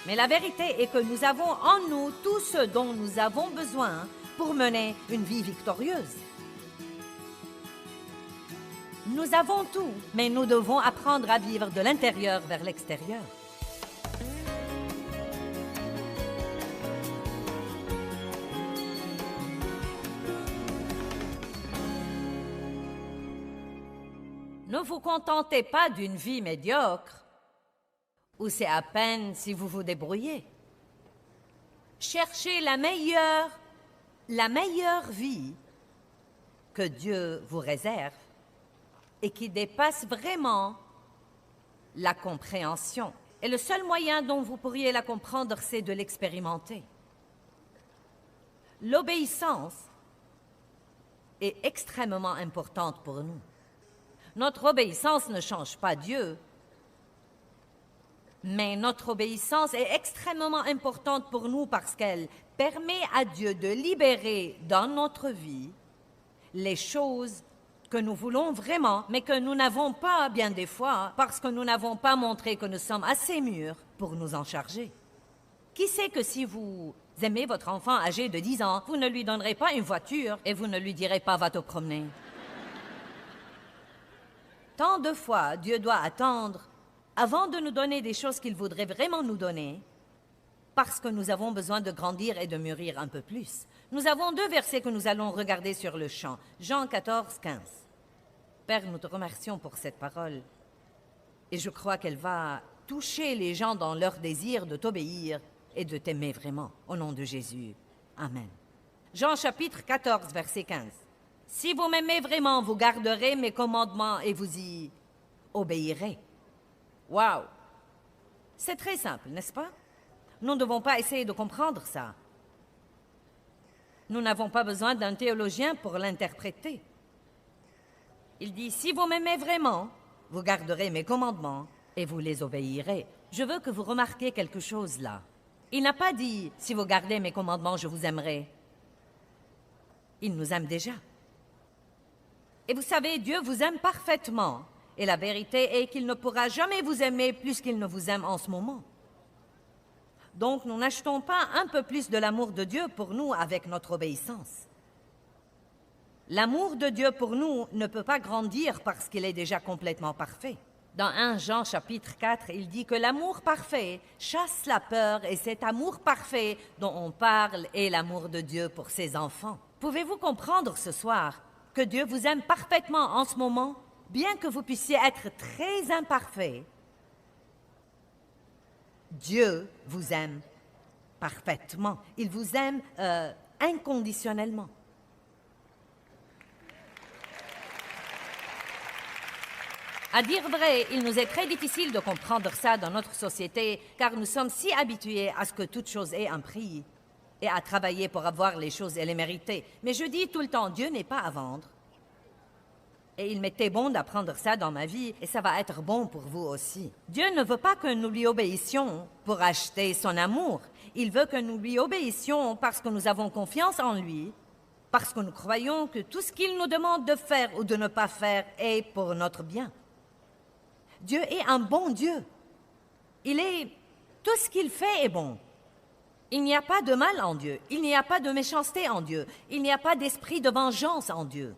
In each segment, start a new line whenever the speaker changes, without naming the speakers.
Mais la vérité est que nous avons en nous tout ce dont nous avons besoin pour mener une vie victorieuse. Nous avons tout, mais nous devons apprendre à vivre de l'intérieur vers l'extérieur. Ne vous contentez pas d'une vie médiocre, où c'est à peine si vous vous débrouillez. Cherchez la meilleure vie que Dieu vous réserve et qui dépasse vraiment la compréhension. Et le seul moyen dont vous pourriez la comprendre, c'est de l'expérimenter. L'obéissance est extrêmement importante pour nous. Notre obéissance ne change pas Dieu, mais notre obéissance est extrêmement importante pour nous parce qu'elle permet à Dieu de libérer dans notre vie les choses que nous voulons vraiment, mais que nous n'avons pas bien des fois parce que nous n'avons pas montré que nous sommes assez mûrs pour nous en charger. Qui sait que si vous aimez votre enfant âgé de 10 ans, vous ne lui donnerez pas une voiture et vous ne lui direz pas « va te promener ». Tant de fois, Dieu doit attendre avant de nous donner des choses qu'il voudrait vraiment nous donner, parce que nous avons besoin de grandir et de mûrir un peu plus. Nous avons 2 versets que nous allons regarder sur le champ. Jean 14, 15. Père, nous te remercions pour cette parole. Et je crois qu'elle va toucher les gens dans leur désir de t'obéir et de t'aimer vraiment. Au nom de Jésus. Amen. Jean chapitre 14, verset 15. Si vous m'aimez vraiment, vous garderez mes commandements et vous y obéirez. Wow! C'est très simple, n'est-ce pas? Nous ne devons pas essayer de comprendre ça. Nous n'avons pas besoin d'un théologien pour l'interpréter. Il dit, si vous m'aimez vraiment, vous garderez mes commandements et vous les obéirez. Je veux que vous remarquiez quelque chose là. Il n'a pas dit, si vous gardez mes commandements, je vous aimerai. Il nous aime déjà. Et vous savez, Dieu vous aime parfaitement. Et la vérité est qu'il ne pourra jamais vous aimer plus qu'il ne vous aime en ce moment. Donc, nous n'achetons pas un peu plus de l'amour de Dieu pour nous avec notre obéissance. L'amour de Dieu pour nous ne peut pas grandir parce qu'il est déjà complètement parfait. Dans 1 Jean chapitre 4, il dit que l'amour parfait chasse la peur et cet amour parfait dont on parle est l'amour de Dieu pour ses enfants. Pouvez-vous comprendre ce soir que Dieu vous aime parfaitement en ce moment, bien que vous puissiez être très imparfait? Dieu vous aime parfaitement. Il vous aime inconditionnellement. À dire vrai, il nous est très difficile de comprendre ça dans notre société, car nous sommes si habitués à ce que toute chose ait un prix et à travailler pour avoir les choses et les mériter. Mais je dis tout le temps, Dieu n'est pas à vendre. Et il m'était bon d'apprendre ça dans ma vie, et ça va être bon pour vous aussi. Dieu ne veut pas que nous lui obéissions pour acheter son amour. Il veut que nous lui obéissions parce que nous avons confiance en lui, parce que nous croyons que tout ce qu'il nous demande de faire ou de ne pas faire est pour notre bien. Dieu est un bon Dieu. Tout ce qu'il fait est bon. Il n'y a pas de mal en Dieu. Il n'y a pas de méchanceté en Dieu. Il n'y a pas d'esprit de vengeance en Dieu.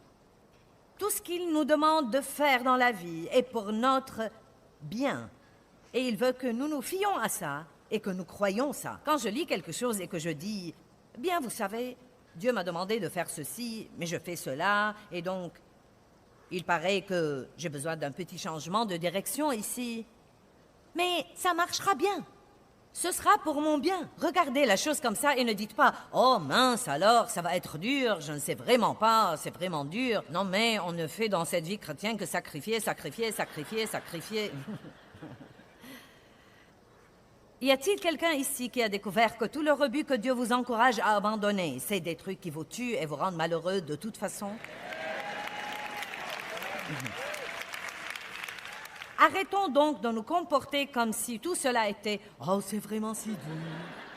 Tout ce qu'il nous demande de faire dans la vie est pour notre bien. Et il veut que nous nous fions à ça et que nous croyons ça. Quand je lis quelque chose et que je dis, bien, vous savez, Dieu m'a demandé de faire ceci, mais je fais cela, et donc, il paraît que j'ai besoin d'un petit changement de direction ici. Mais ça marchera bien. Ce sera pour mon bien. Regardez la chose comme ça et ne dites pas « Oh mince alors, ça va être dur, je ne sais vraiment pas, c'est vraiment dur. » Non mais on ne fait dans cette vie chrétienne que sacrifier, sacrifier, sacrifier, sacrifier. Y a-t-il quelqu'un ici qui a découvert que tout le rebut que Dieu vous encourage à abandonner, c'est des trucs qui vous tuent et vous rendent malheureux de toute façon? Arrêtons donc de nous comporter comme si tout cela était « Oh, c'est vraiment si dur ».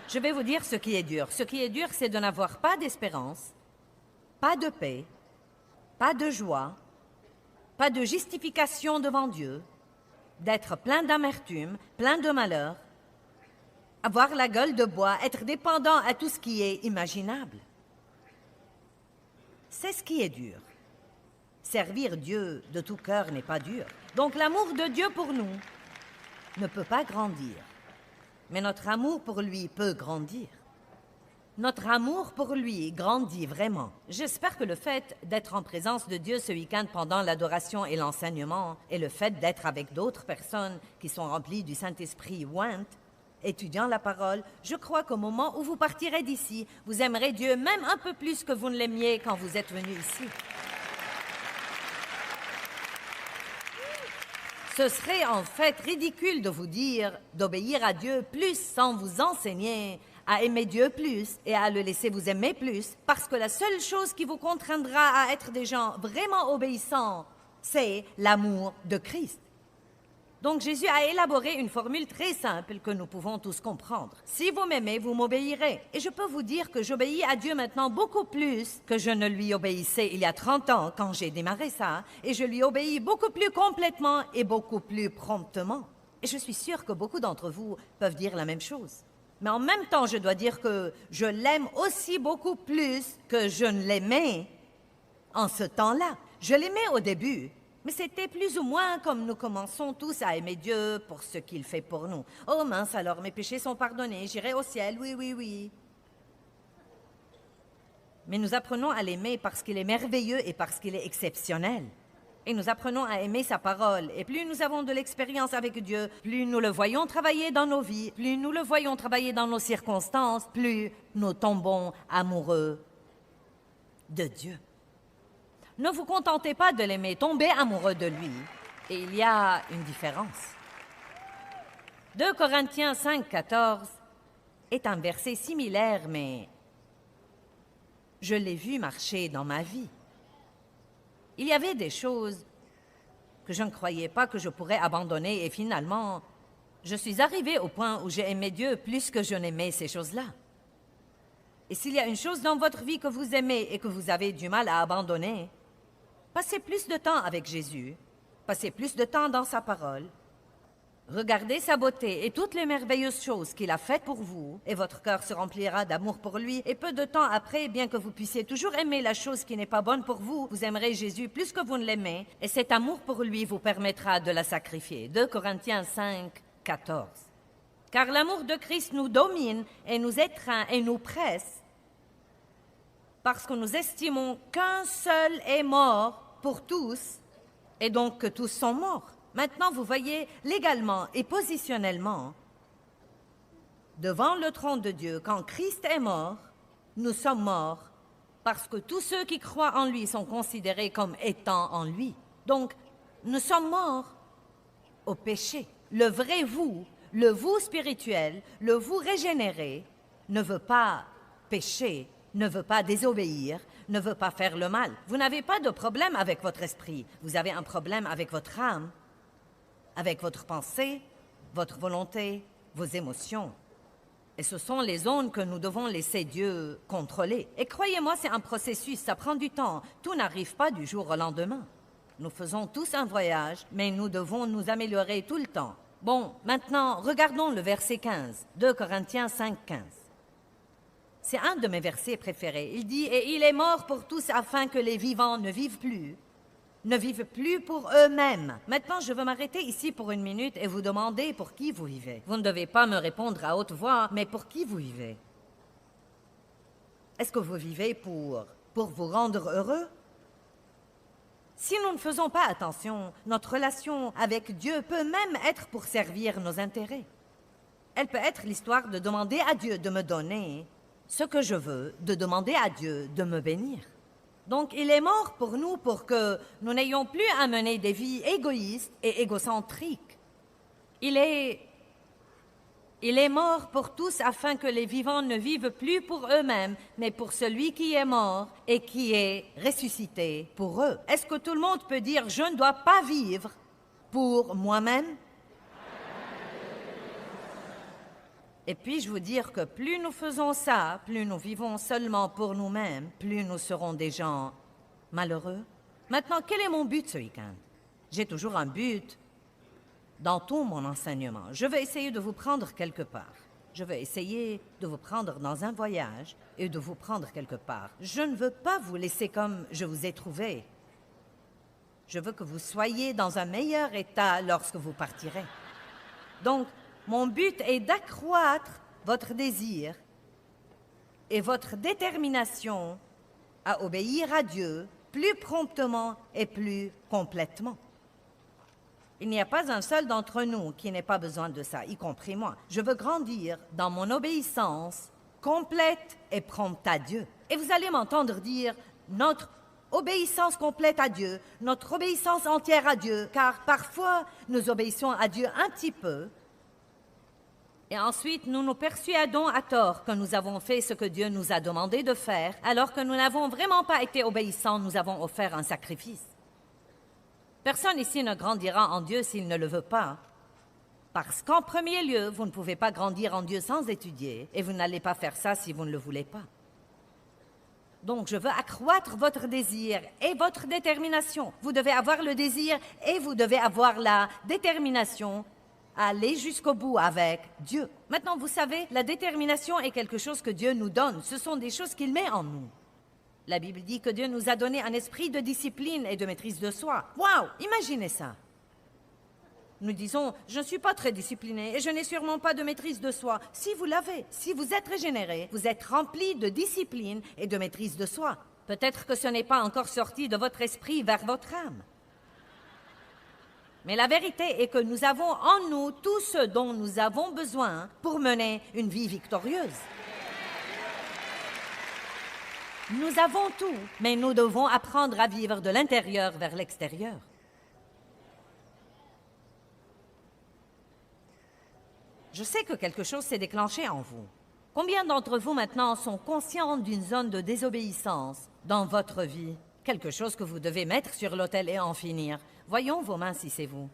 Je vais vous dire ce qui est dur. Ce qui est dur, c'est de n'avoir pas d'espérance, pas de paix, pas de joie, pas de justification devant Dieu, d'être plein d'amertume, plein de malheur. avoir la gueule de bois, être dépendant à tout ce qui est imaginable. C'est ce qui est dur. Servir Dieu de tout cœur n'est pas dur. Donc l'amour de Dieu pour nous ne peut pas grandir. Mais notre amour pour lui peut grandir. Notre amour pour lui grandit vraiment. J'espère que le fait d'être en présence de Dieu ce week-end pendant l'adoration et l'enseignement et le fait d'être avec d'autres personnes qui sont remplies du Saint-Esprit oint, étudiant la parole, je crois qu'au moment où vous partirez d'ici, vous aimerez Dieu même un peu plus que vous ne l'aimiez quand vous êtes venu ici. Ce serait en fait ridicule de vous dire d'obéir à Dieu plus sans vous enseigner à aimer Dieu plus et à le laisser vous aimer plus, parce que la seule chose qui vous contraindra à être des gens vraiment obéissants, c'est l'amour de Christ. Donc Jésus a élaboré une formule très simple que nous pouvons tous comprendre. Si vous m'aimez, vous m'obéirez. Et je peux vous dire que j'obéis à Dieu maintenant beaucoup plus que je ne lui obéissais il y a 30 ans quand j'ai démarré ça, et je lui obéis beaucoup plus complètement et beaucoup plus promptement. Et je suis sûre que beaucoup d'entre vous peuvent dire la même chose. Mais en même temps, je dois dire que je l'aime aussi beaucoup plus que je ne l'aimais en ce temps-là. Je l'aimais au début, mais c'était plus ou moins comme nous commençons tous à aimer Dieu pour ce qu'il fait pour nous. Oh mince alors, mes péchés sont pardonnés, j'irai au ciel, oui, oui, oui. Mais nous apprenons à l'aimer parce qu'il est merveilleux et parce qu'il est exceptionnel. Et nous apprenons à aimer sa parole. Et plus nous avons de l'expérience avec Dieu, plus nous le voyons travailler dans nos vies, plus nous le voyons travailler dans nos circonstances, plus nous tombons amoureux de Dieu. Ne vous contentez pas de l'aimer, tombez amoureux de lui. Et il y a une différence. 2 Corinthiens 5, 14 est un verset similaire, mais je l'ai vu marcher dans ma vie. Il y avait des choses que je ne croyais pas que je pourrais abandonner et finalement, je suis arrivée au point où j'ai aimé Dieu plus que je n'aimais ces choses-là. Et s'il y a une chose dans votre vie que vous aimez et que vous avez du mal à abandonner, passez plus de temps avec Jésus, passez plus de temps dans sa parole, regardez sa beauté et toutes les merveilleuses choses qu'il a faites pour vous, et votre cœur se remplira d'amour pour lui. Et peu de temps après, bien que vous puissiez toujours aimer la chose qui n'est pas bonne pour vous, vous aimerez Jésus plus que vous ne l'aimez, et cet amour pour lui vous permettra de la sacrifier. 2 Corinthiens 5, 14. Car l'amour de Christ nous domine et nous étreint et nous presse, parce que nous estimons qu'un seul est mort pour tous, et donc que tous sont morts. Maintenant, vous voyez, légalement et positionnellement, devant le trône de Dieu, quand Christ est mort, nous sommes morts parce que tous ceux qui croient en lui sont considérés comme étant en lui. Donc, nous sommes morts au péché. Le vrai vous, le vous spirituel, le vous régénéré, ne veut pas pécher, ne veut pas désobéir, ne veut pas faire le mal. Vous n'avez pas de problème avec votre esprit, vous avez un problème avec votre âme, avec votre pensée, votre volonté, vos émotions. Et ce sont les zones que nous devons laisser Dieu contrôler. Et croyez-moi, c'est un processus, ça prend du temps. Tout n'arrive pas du jour au lendemain. Nous faisons tous un voyage, mais nous devons nous améliorer tout le temps. Bon, maintenant, regardons le verset 15, 2 Corinthiens 5, 15. C'est un de mes versets préférés. Il dit « Et il est mort pour tous afin que les vivants ne vivent plus pour eux-mêmes. » Maintenant, je veux m'arrêter ici pour une minute et vous demander pour qui vous vivez. Vous ne devez pas me répondre à haute voix, mais pour qui vous vivez? Est-ce que vous vivez pour vous rendre heureux? Si nous ne faisons pas attention, notre relation avec Dieu peut même être pour servir nos intérêts. Elle peut être l'histoire de demander à Dieu de me donner ce que je veux, de demander à Dieu de me bénir. Donc, il est mort pour nous pour que nous n'ayons plus à mener des vies égoïstes et égocentriques. Il est mort pour tous afin que les vivants ne vivent plus pour eux-mêmes, mais pour celui qui est mort et qui est ressuscité pour eux. Est-ce que tout le monde peut dire « Je ne dois pas vivre pour moi-même » ? Et puis-je vous dire que plus nous faisons ça, plus nous vivons seulement pour nous-mêmes, plus nous serons des gens malheureux. Maintenant, quel est mon but ce week-end? J'ai toujours un but dans tout mon enseignement. Je vais essayer de vous prendre quelque part. je veux essayer de vous prendre dans un voyage et de vous prendre quelque part. Je ne veux pas vous laisser comme je vous ai trouvé. Je veux que vous soyez dans un meilleur état lorsque vous partirez. Donc, mon but est d'accroître votre désir et votre détermination à obéir à Dieu plus promptement et plus complètement. Il n'y a pas un seul d'entre nous qui n'ait pas besoin de ça, y compris moi. Je veux grandir dans mon obéissance complète et prompte à Dieu. Et vous allez m'entendre dire notre obéissance complète à Dieu, notre obéissance entière à Dieu, car parfois nous obéissons à Dieu un petit peu, et ensuite nous nous persuadons à tort que nous avons fait ce que Dieu nous a demandé de faire, alors que nous n'avons vraiment pas été obéissants, nous avons offert un sacrifice. Personne ici ne grandira en Dieu s'il ne le veut pas. Parce qu'en premier lieu, vous ne pouvez pas grandir en Dieu sans étudier, et vous n'allez pas faire ça si vous ne le voulez pas. Donc, je veux accroître votre désir et votre détermination. Vous devez avoir le désir et vous devez avoir la détermination à aller jusqu'au bout avec Dieu. Maintenant, vous savez, la détermination est quelque chose que Dieu nous donne. Ce sont des choses qu'il met en nous. La Bible dit que Dieu nous a donné un esprit de discipline et de maîtrise de soi. Waouh, imaginez ça. Nous disons, je ne suis pas très discipliné et je n'ai sûrement pas de maîtrise de soi. Si vous l'avez, si vous êtes régénéré, vous êtes rempli de discipline et de maîtrise de soi. Peut-être que ce n'est pas encore sorti de votre esprit vers votre âme. Mais la vérité est que nous avons en nous tout ce dont nous avons besoin pour mener une vie victorieuse. Nous avons tout, mais nous devons apprendre à vivre de l'intérieur vers l'extérieur. Je sais que quelque chose s'est déclenché en vous. Combien d'entre vous maintenant sont conscients d'une zone de désobéissance dans votre vie? Quelque chose que vous devez mettre sur l'autel et en finir. Voyons vos mains si c'est vous.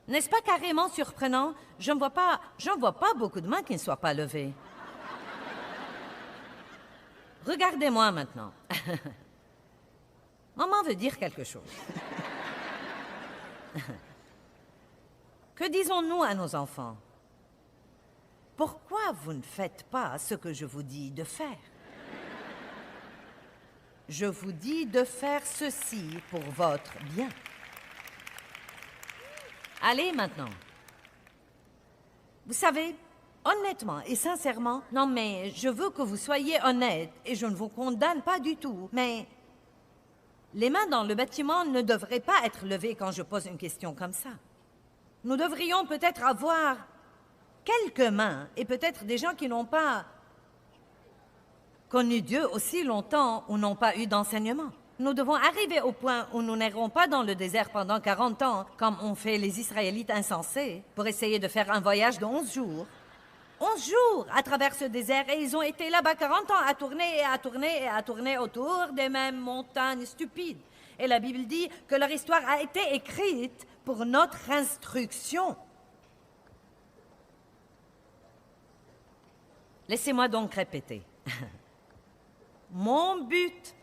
N'est-ce pas carrément surprenant? Je ne vois pas beaucoup de mains qui ne soient pas levées. Regardez-moi maintenant. Maman veut dire quelque chose. Que disons-nous à nos enfants? Pourquoi vous ne faites pas ce que je vous dis de faire? Je vous dis de faire ceci pour votre bien. Allez maintenant. Vous savez, honnêtement et sincèrement, non mais je veux que vous soyez honnête et je ne vous condamne pas du tout, mais les mains dans le bâtiment ne devraient pas être levées quand je pose une question comme ça. Nous devrions peut-être avoir quelques mains et peut-être des gens qui n'ont pas connu Dieu aussi longtemps ou n'ont pas eu d'enseignement. Nous devons arriver au point où nous n'irons pas dans le désert pendant 40 ans, comme ont fait les Israélites insensés, pour essayer de faire un voyage de 11 jours. 11 jours à travers ce désert, et ils ont été là-bas 40 ans à tourner et à tourner et à tourner autour des mêmes montagnes stupides. Et la Bible dit que leur histoire a été écrite pour notre instruction. Laissez-moi donc répéter. Mon but,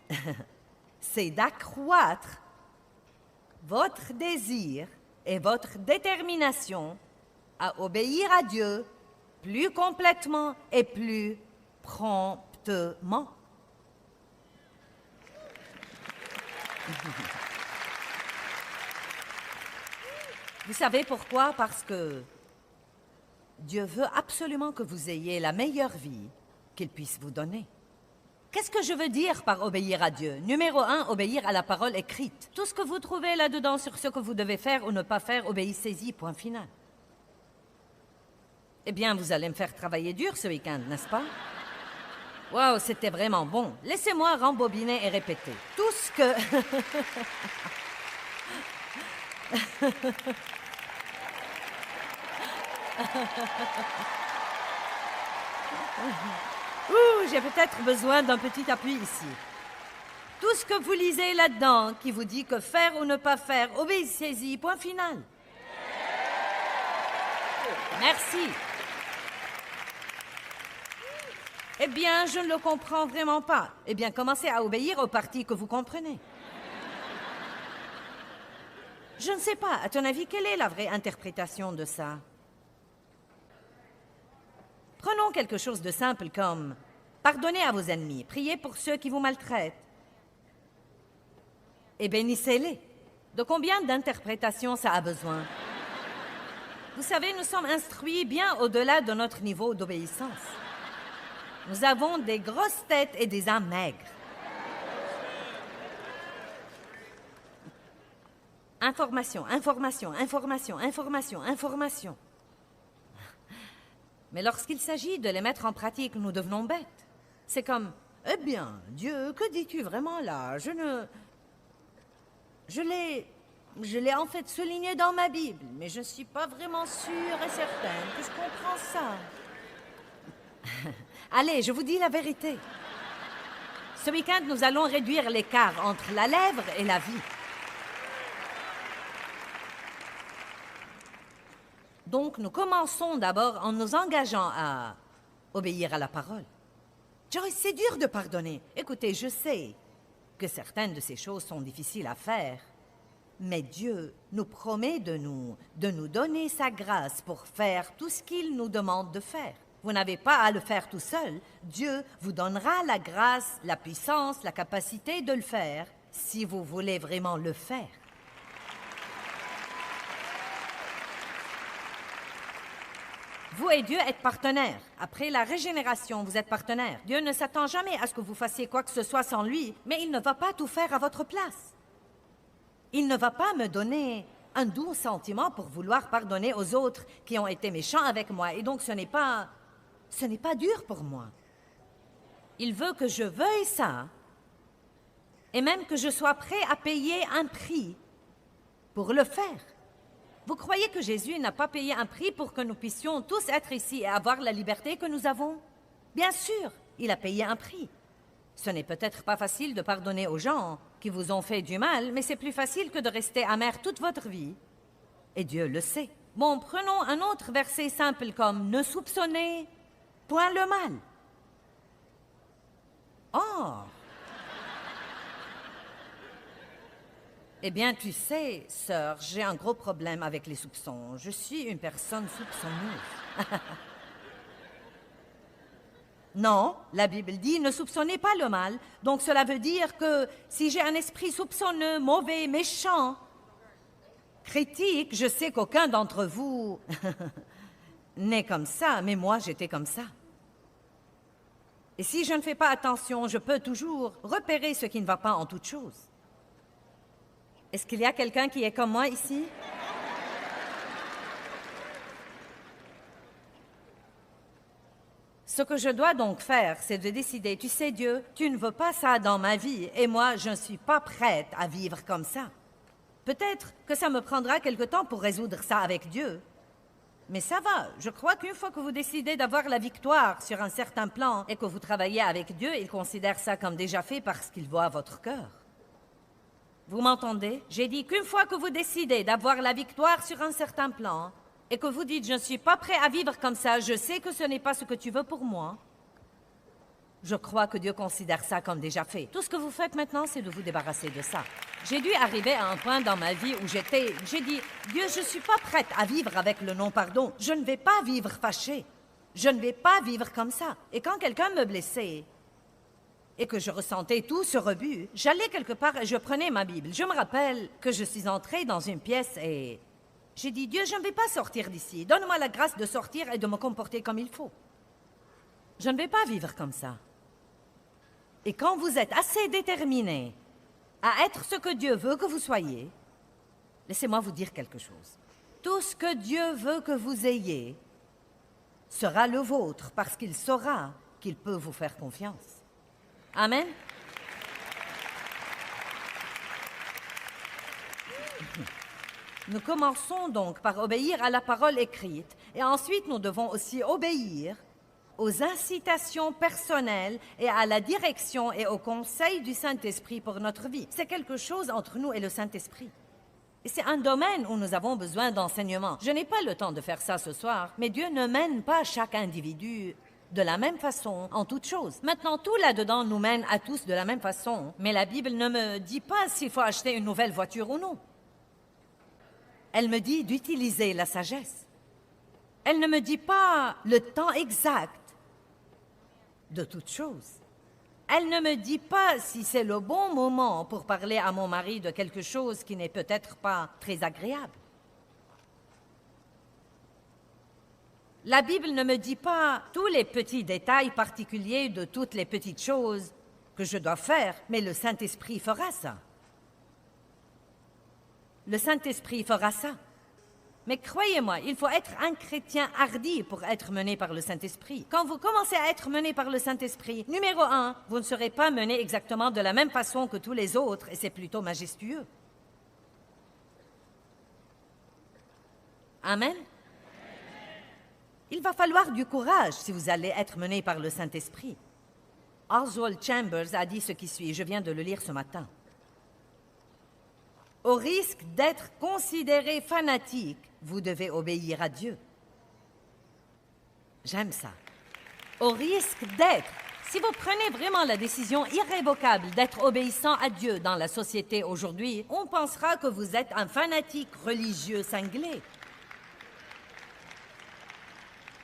c'est d'accroître votre désir et votre détermination à obéir à Dieu plus complètement et plus promptement. Vous savez pourquoi? Parce que Dieu veut absolument que vous ayez la meilleure vie qu'il puisse vous donner. Qu'est-ce que je veux dire par obéir à Dieu? Numéro 1, obéir à la parole écrite. Tout ce que vous trouvez là-dedans sur ce que vous devez faire ou ne pas faire, obéissez-y, point final. Eh bien, vous allez me faire travailler dur ce week-end, n'est-ce pas? Wow, c'était vraiment bon. Laissez-moi rembobiner et répéter. Tout ce que... Ouh, j'ai peut-être besoin d'un petit appui ici. Tout ce que vous lisez là-dedans qui vous dit que faire ou ne pas faire, obéissez-y, point final. Merci. Eh bien, je ne le comprends vraiment pas. Eh bien, commencez à obéir aux parties que vous comprenez. Je ne sais pas, à ton avis, quelle est la vraie interprétation de ça? Prenons quelque chose de simple comme « Pardonnez à vos ennemis, priez pour ceux qui vous maltraitent et bénissez-les ». De combien d'interprétations ça a besoin? Vous savez, nous sommes instruits bien au-delà de notre niveau d'obéissance. Nous avons des grosses têtes et des âmes maigres. Information, information, information, information, information. Mais lorsqu'il s'agit de les mettre en pratique, nous devenons bêtes. C'est comme, eh bien, Dieu, que dis-tu vraiment là? Je l'ai en fait souligné dans ma Bible, mais je ne suis pas vraiment sûre et certaine que je comprends ça. Allez, je vous dis la vérité. Ce week-end, nous allons réduire l'écart entre la lèvre et la vie. Donc, nous commençons d'abord en nous engageant à obéir à la parole. Joyce, c'est dur de pardonner. Écoutez, je sais que certaines de ces choses sont difficiles à faire, mais Dieu nous promet de nous donner sa grâce pour faire tout ce qu'il nous demande de faire. Vous n'avez pas à le faire tout seul. Dieu vous donnera la grâce, la puissance, la capacité de le faire si vous voulez vraiment le faire. Vous et Dieu êtes partenaires. Après la régénération, vous êtes partenaires. Dieu ne s'attend jamais à ce que vous fassiez quoi que ce soit sans lui, mais il ne va pas tout faire à votre place. Il ne va pas me donner un doux sentiment pour vouloir pardonner aux autres qui ont été méchants avec moi, et donc ce n'est pas dur pour moi. Il veut que je veuille ça, et même que je sois prêt à payer un prix pour le faire. Vous croyez que Jésus n'a pas payé un prix pour que nous puissions tous être ici et avoir la liberté que nous avons? Bien sûr, il a payé un prix. Ce n'est peut-être pas facile de pardonner aux gens qui vous ont fait du mal, mais c'est plus facile que de rester amer toute votre vie. Et Dieu le sait. Bon, prenons un autre verset simple comme « Ne soupçonnez point le mal ». Oh! Eh bien, tu sais, sœur, j'ai un gros problème avec les soupçons. Je suis une personne soupçonneuse. Non, la Bible dit « Ne soupçonnez pas le mal ». Donc cela veut dire que si j'ai un esprit soupçonneux, mauvais, méchant, critique, je sais qu'aucun d'entre vous n'est comme ça, mais moi j'étais comme ça. Et si je ne fais pas attention, je peux toujours repérer ce qui ne va pas en toute chose. Est-ce qu'il y a quelqu'un qui est comme moi ici? Ce que je dois donc faire, c'est de décider, tu sais Dieu, tu ne veux pas ça dans ma vie, et moi, je ne suis pas prête à vivre comme ça. Peut-être que ça me prendra quelque temps pour résoudre ça avec Dieu. Mais ça va, je crois qu'une fois que vous décidez d'avoir la victoire sur un certain plan et que vous travaillez avec Dieu, il considère ça comme déjà fait parce qu'il voit votre cœur. Vous m'entendez? J'ai dit qu'une fois que vous décidez d'avoir la victoire sur un certain plan et que vous dites « Je ne suis pas prêt à vivre comme ça, je sais que ce n'est pas ce que tu veux pour moi », je crois que Dieu considère ça comme déjà fait. Tout ce que vous faites maintenant, c'est de vous débarrasser de ça. J'ai dû arriver à un point dans ma vie où j'ai dit « Dieu, je ne suis pas prête à vivre avec le non-pardon. Je ne vais pas vivre fâchée. Je ne vais pas vivre comme ça. » Et quand quelqu'un me blessait et que je ressentais tout ce rebut, j'allais quelque part et je prenais ma Bible. Je me rappelle que je suis entrée dans une pièce et j'ai dit « Dieu, je ne vais pas sortir d'ici. Donne-moi la grâce de sortir et de me comporter comme il faut. Je ne vais pas vivre comme ça. » Et quand vous êtes assez déterminé à être ce que Dieu veut que vous soyez, laissez-moi vous dire quelque chose. Tout ce que Dieu veut que vous ayez sera le vôtre parce qu'il saura qu'il peut vous faire confiance. Amen. Nous commençons donc par obéir à la parole écrite et ensuite nous devons aussi obéir aux incitations personnelles et à la direction et au conseil du Saint-Esprit pour notre vie. C'est quelque chose entre nous et le Saint-Esprit. Et c'est un domaine où nous avons besoin d'enseignement. Je n'ai pas le temps de faire ça ce soir, mais Dieu ne mène pas chaque individu de la même façon en toutes choses. Maintenant, tout là-dedans nous mène à tous de la même façon, mais la Bible ne me dit pas s'il faut acheter une nouvelle voiture ou non. Elle me dit d'utiliser la sagesse. Elle ne me dit pas le temps exact de toute chose. Elle ne me dit pas si c'est le bon moment pour parler à mon mari de quelque chose qui n'est peut-être pas très agréable. La Bible ne me dit pas tous les petits détails particuliers de toutes les petites choses que je dois faire, mais le Saint-Esprit fera ça. Le Saint-Esprit fera ça. Mais croyez-moi, il faut être un chrétien hardi pour être mené par le Saint-Esprit. Quand vous commencez à être mené par le Saint-Esprit, numéro 1, vous ne serez pas mené exactement de la même façon que tous les autres, et c'est plutôt majestueux. Amen. Il va falloir du courage si vous allez être mené par le Saint-Esprit. Oswald Chambers a dit ce qui suit, je viens de le lire ce matin. Au risque d'être considéré fanatique, vous devez obéir à Dieu. J'aime ça. Au risque d'être, si vous prenez vraiment la décision irrévocable d'être obéissant à Dieu dans la société aujourd'hui, on pensera que vous êtes un fanatique religieux cinglé.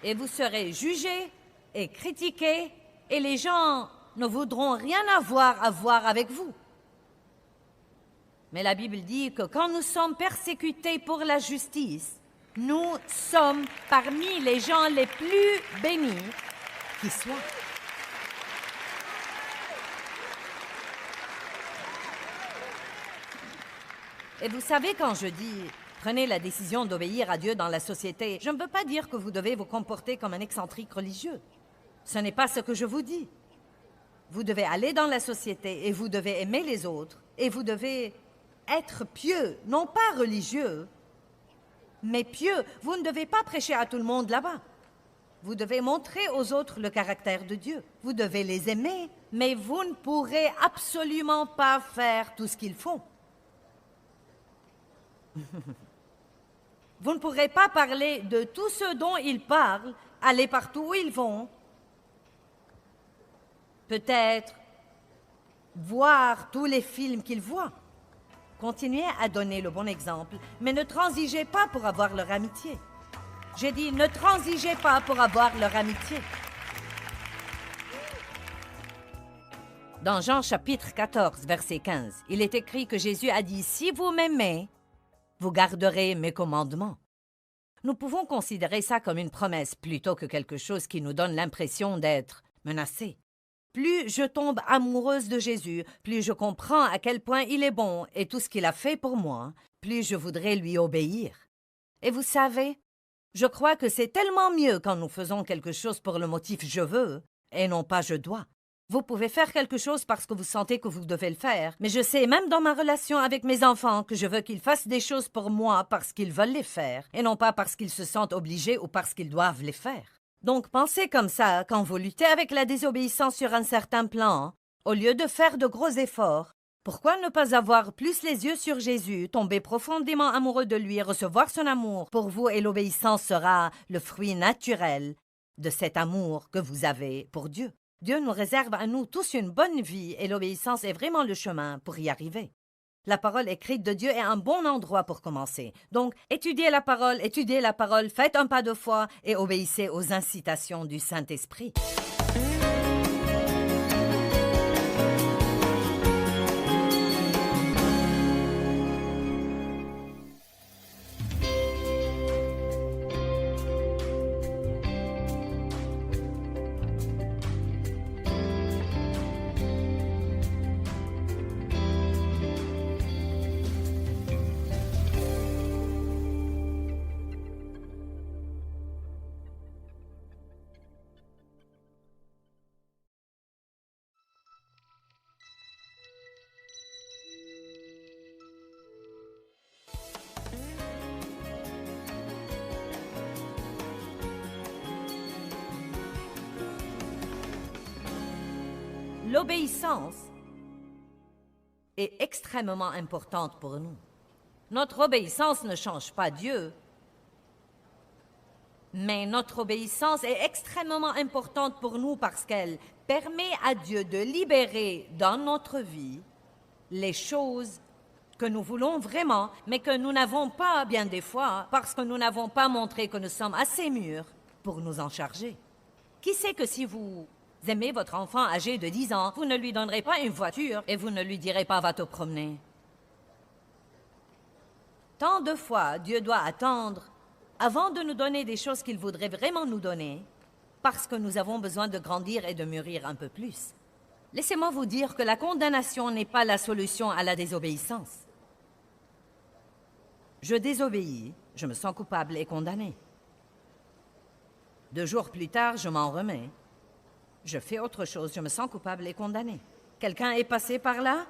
Et vous serez jugé et critiqué, et les gens ne voudront rien avoir à voir avec vous. Mais la Bible dit que quand nous sommes persécutés pour la justice, nous sommes parmi les gens les plus bénis qui soient. Et vous savez, quand je dis « prenez la décision d'obéir à Dieu dans la société », je ne veux pas dire que vous devez vous comporter comme un excentrique religieux. Ce n'est pas ce que je vous dis. Vous devez aller dans la société et vous devez aimer les autres et vous devez être pieux, non pas religieux, mais pieux. Vous ne devez pas prêcher à tout le monde là-bas. Vous devez montrer aux autres le caractère de Dieu. Vous devez les aimer, mais vous ne pourrez absolument pas faire tout ce qu'ils font. Vous ne pourrez pas parler de tout ce dont ils parlent, aller partout où ils vont, peut-être voir tous les films qu'ils voient. Continuez à donner le bon exemple, mais ne transigez pas pour avoir leur amitié. J'ai dit, ne transigez pas pour avoir leur amitié. Dans Jean chapitre 14, verset 15, il est écrit que Jésus a dit, « Si vous m'aimez, vous garderez mes commandements. » Nous pouvons considérer ça comme une promesse plutôt que quelque chose qui nous donne l'impression d'être menacé. Plus je tombe amoureuse de Jésus, plus je comprends à quel point il est bon et tout ce qu'il a fait pour moi, plus je voudrais lui obéir. Et vous savez, je crois que c'est tellement mieux quand nous faisons quelque chose pour le motif « je veux » et non pas « je dois ». Vous pouvez faire quelque chose parce que vous sentez que vous devez le faire, mais je sais même dans ma relation avec mes enfants que je veux qu'ils fassent des choses pour moi parce qu'ils veulent les faire et non pas parce qu'ils se sentent obligés ou parce qu'ils doivent les faire. Donc pensez comme ça quand vous luttez avec la désobéissance sur un certain plan, au lieu de faire de gros efforts. Pourquoi ne pas avoir plus les yeux sur Jésus, tomber profondément amoureux de lui, recevoir son amour pour vous et l'obéissance sera le fruit naturel de cet amour que vous avez pour Dieu. Dieu nous réserve à nous tous une bonne vie et l'obéissance est vraiment le chemin pour y arriver. La parole écrite de Dieu est un bon endroit pour commencer. Donc, étudiez la parole, faites un pas de foi et obéissez aux incitations du Saint-Esprit. L'obéissance est extrêmement importante pour nous. Notre obéissance ne change pas Dieu, mais notre obéissance est extrêmement importante pour nous parce qu'elle permet à Dieu de libérer dans notre vie les choses que nous voulons vraiment, mais que nous n'avons pas bien des fois, parce que nous n'avons pas montré que nous sommes assez mûrs pour nous en charger. Qui sait que si vous aimez votre enfant âgé de 10 ans, vous ne lui donnerez pas une voiture et vous ne lui direz pas « va te promener ». Tant de fois, Dieu doit attendre avant de nous donner des choses qu'il voudrait vraiment nous donner, parce que nous avons besoin de grandir et de mûrir un peu plus. Laissez-moi vous dire que la condamnation n'est pas la solution à la désobéissance. Je désobéis, je me sens coupable et condamné. 2 jours plus tard, je m'en remets. Je fais autre chose, je me sens coupable et condamné. Quelqu'un est passé par là?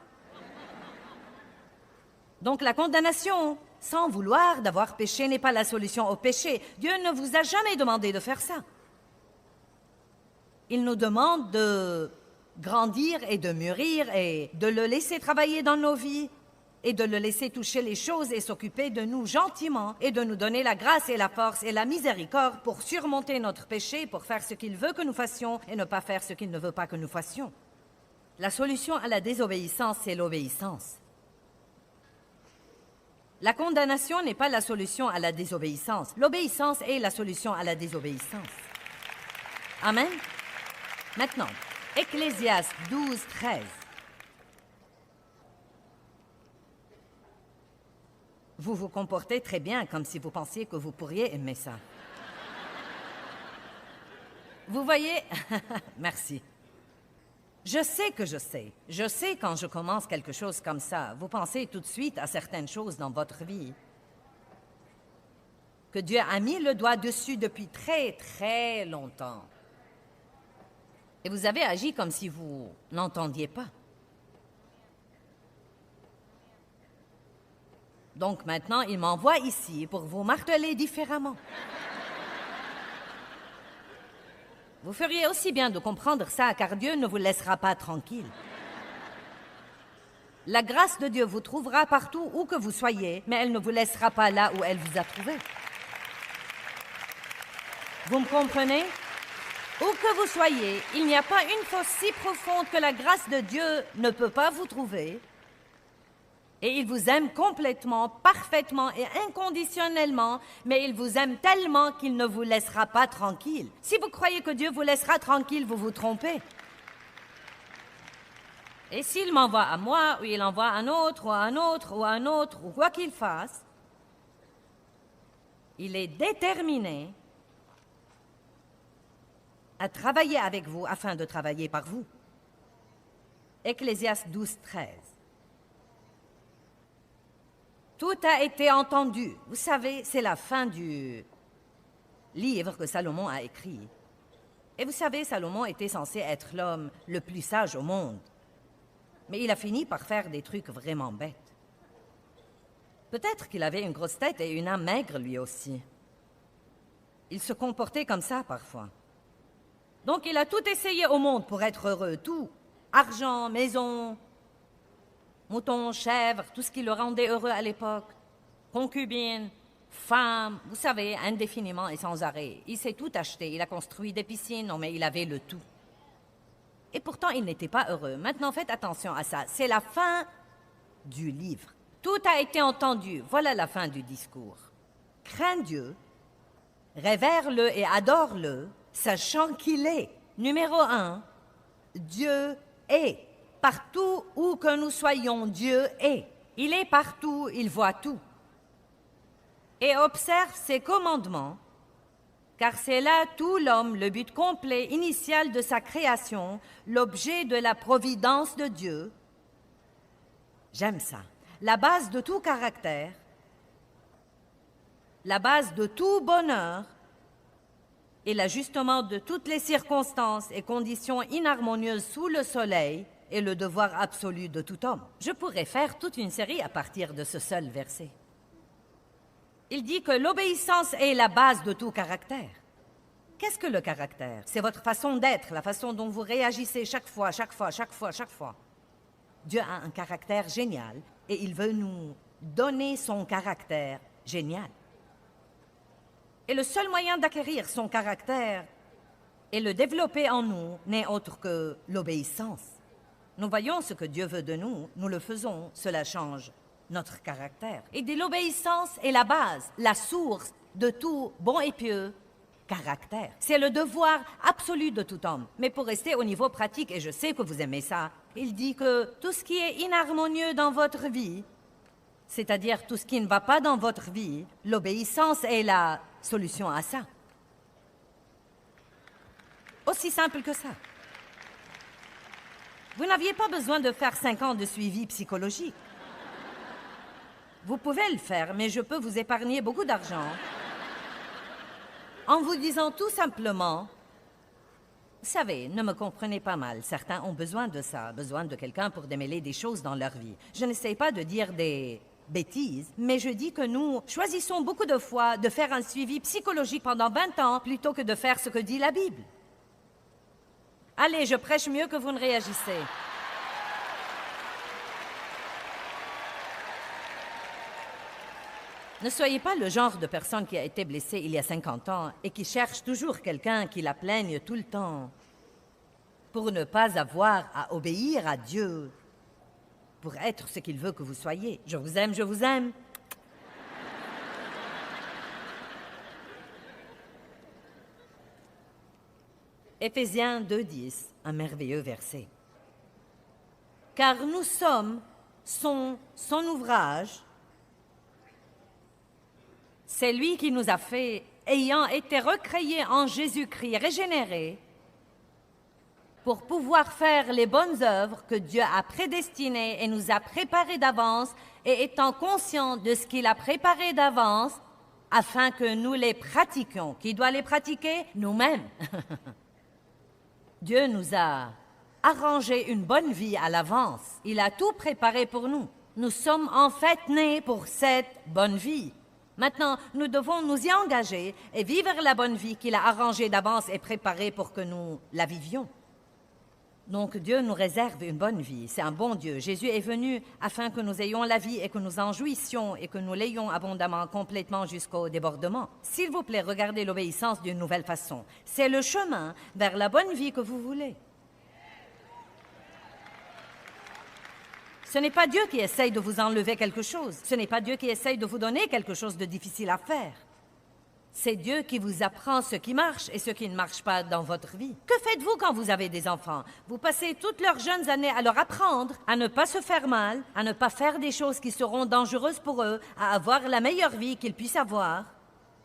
Donc la condamnation, sans vouloir d'avoir péché, n'est pas la solution au péché. Dieu ne vous a jamais demandé de faire ça. Il nous demande de grandir et de mûrir et de le laisser travailler dans nos vies et de le laisser toucher les choses et s'occuper de nous gentiment et de nous donner la grâce et la force et la miséricorde pour surmonter notre péché, pour faire ce qu'il veut que nous fassions et ne pas faire ce qu'il ne veut pas que nous fassions. La solution à la désobéissance, c'est l'obéissance. La condamnation n'est pas la solution à la désobéissance. L'obéissance est la solution à la désobéissance. Amen. Maintenant, Ecclésiaste 12, 13. Vous vous comportez très bien, comme si vous pensiez que vous pourriez aimer ça. Vous voyez? Merci. Je sais que je sais. Je sais quand je commence quelque chose comme ça. Vous pensez tout de suite à certaines choses dans votre vie que Dieu a mis le doigt dessus depuis très, très longtemps. Et vous avez agi comme si vous n'entendiez pas. Donc maintenant, il m'envoie ici pour vous marteler différemment. Vous feriez aussi bien de comprendre ça, car Dieu ne vous laissera pas tranquille. La grâce de Dieu vous trouvera partout où que vous soyez, mais elle ne vous laissera pas là où elle vous a trouvé. Vous me comprenez? Où que vous soyez, il n'y a pas une fosse si profonde que la grâce de Dieu ne peut pas vous trouver. Et il vous aime complètement, parfaitement et inconditionnellement, mais il vous aime tellement qu'il ne vous laissera pas tranquille. Si vous croyez que Dieu vous laissera tranquille, vous vous trompez. Et s'il m'envoie à moi, ou il envoie à un autre, ou à un autre, ou à un autre, ou quoi qu'il fasse, il est déterminé à travailler avec vous afin de travailler par vous. Ecclésiaste 12, 13. Tout a été entendu. Vous savez, c'est la fin du livre que Salomon a écrit. Et vous savez, Salomon était censé être l'homme le plus sage au monde. Mais il a fini par faire des trucs vraiment bêtes. Peut-être qu'il avait une grosse tête et une âme maigre lui aussi. Il se comportait comme ça parfois. Donc il a tout essayé au monde pour être heureux, tout. Argent, maison, moutons, chèvres, tout ce qui le rendait heureux à l'époque. Concubines, femmes, vous savez, indéfiniment et sans arrêt. Il s'est tout acheté, il a construit des piscines, non mais il avait le tout. Et pourtant, il n'était pas heureux. Maintenant, faites attention à ça. C'est la fin du livre. Tout a été entendu. Voilà la fin du discours. Crains Dieu, révère-le et adore-le, sachant qu'il est. Numéro 1, Dieu est. Partout où que nous soyons, Dieu est. Il est partout, il voit tout. Et observe ses commandements, car c'est là tout l'homme, le but complet, initial de sa création, l'objet de la providence de Dieu. J'aime ça. La base de tout caractère, la base de tout bonheur et l'ajustement de toutes les circonstances et conditions inharmonieuses sous le soleil est le devoir absolu de tout homme. Je pourrais faire toute une série à partir de ce seul verset. Il dit que l'obéissance est la base de tout caractère. Qu'est-ce que le caractère? C'est votre façon d'être, la façon dont vous réagissez chaque fois. Dieu a un caractère génial et il veut nous donner son caractère génial. Et le seul moyen d'acquérir son caractère et le développer en nous n'est autre que l'obéissance. Nous voyons ce que Dieu veut de nous, nous le faisons, cela change notre caractère. Il dit l'obéissance est la base, la source de tout bon et pieux caractère. C'est le devoir absolu de tout homme. Mais pour rester au niveau pratique, et je sais que vous aimez ça, il dit que tout ce qui est inharmonieux dans votre vie, c'est-à-dire tout ce qui ne va pas dans votre vie, l'obéissance est la solution à ça. Aussi simple que ça. Vous n'aviez pas besoin de faire 5 ans de suivi psychologique. Vous pouvez le faire, mais je peux vous épargner beaucoup d'argent en vous disant tout simplement, vous savez, ne me comprenez pas mal, certains ont besoin de ça, besoin de quelqu'un pour démêler des choses dans leur vie. Je n'essaie pas de dire des bêtises, mais je dis que nous choisissons beaucoup de fois de faire un suivi psychologique pendant 20 ans plutôt que de faire ce que dit la Bible. Allez, je prêche mieux que vous ne réagissez. Ne soyez pas le genre de personne qui a été blessée il y a 50 ans et qui cherche toujours quelqu'un qui la plaigne tout le temps pour ne pas avoir à obéir à Dieu, pour être ce qu'il veut que vous soyez. Je vous aime, je vous aime. Éphésiens 2:10, un merveilleux verset. Car nous sommes son ouvrage. C'est lui qui nous a fait, ayant été recréés en Jésus-Christ, régénérés, pour pouvoir faire les bonnes œuvres que Dieu a prédestinées et nous a préparées d'avance, et étant conscients de ce qu'il a préparé d'avance, afin que nous les pratiquions. Qui doit les pratiquer? Nous-mêmes. Dieu nous a arrangé une bonne vie à l'avance. Il a tout préparé pour nous. Nous sommes en fait nés pour cette bonne vie. Maintenant, nous devons nous y engager et vivre la bonne vie qu'il a arrangée d'avance et préparée pour que nous la vivions. Donc Dieu nous réserve une bonne vie. C'est un bon Dieu. Jésus est venu afin que nous ayons la vie et que nous en jouissions et que nous l'ayons abondamment, complètement jusqu'au débordement. S'il vous plaît, regardez l'obéissance d'une nouvelle façon. C'est le chemin vers la bonne vie que vous voulez. Ce n'est pas Dieu qui essaye de vous enlever quelque chose. Ce n'est pas Dieu qui essaye de vous donner quelque chose de difficile à faire. C'est Dieu qui vous apprend ce qui marche et ce qui ne marche pas dans votre vie. Que faites-vous quand vous avez des enfants? Vous passez toutes leurs jeunes années à leur apprendre à ne pas se faire mal, à ne pas faire des choses qui seront dangereuses pour eux, à avoir la meilleure vie qu'ils puissent avoir.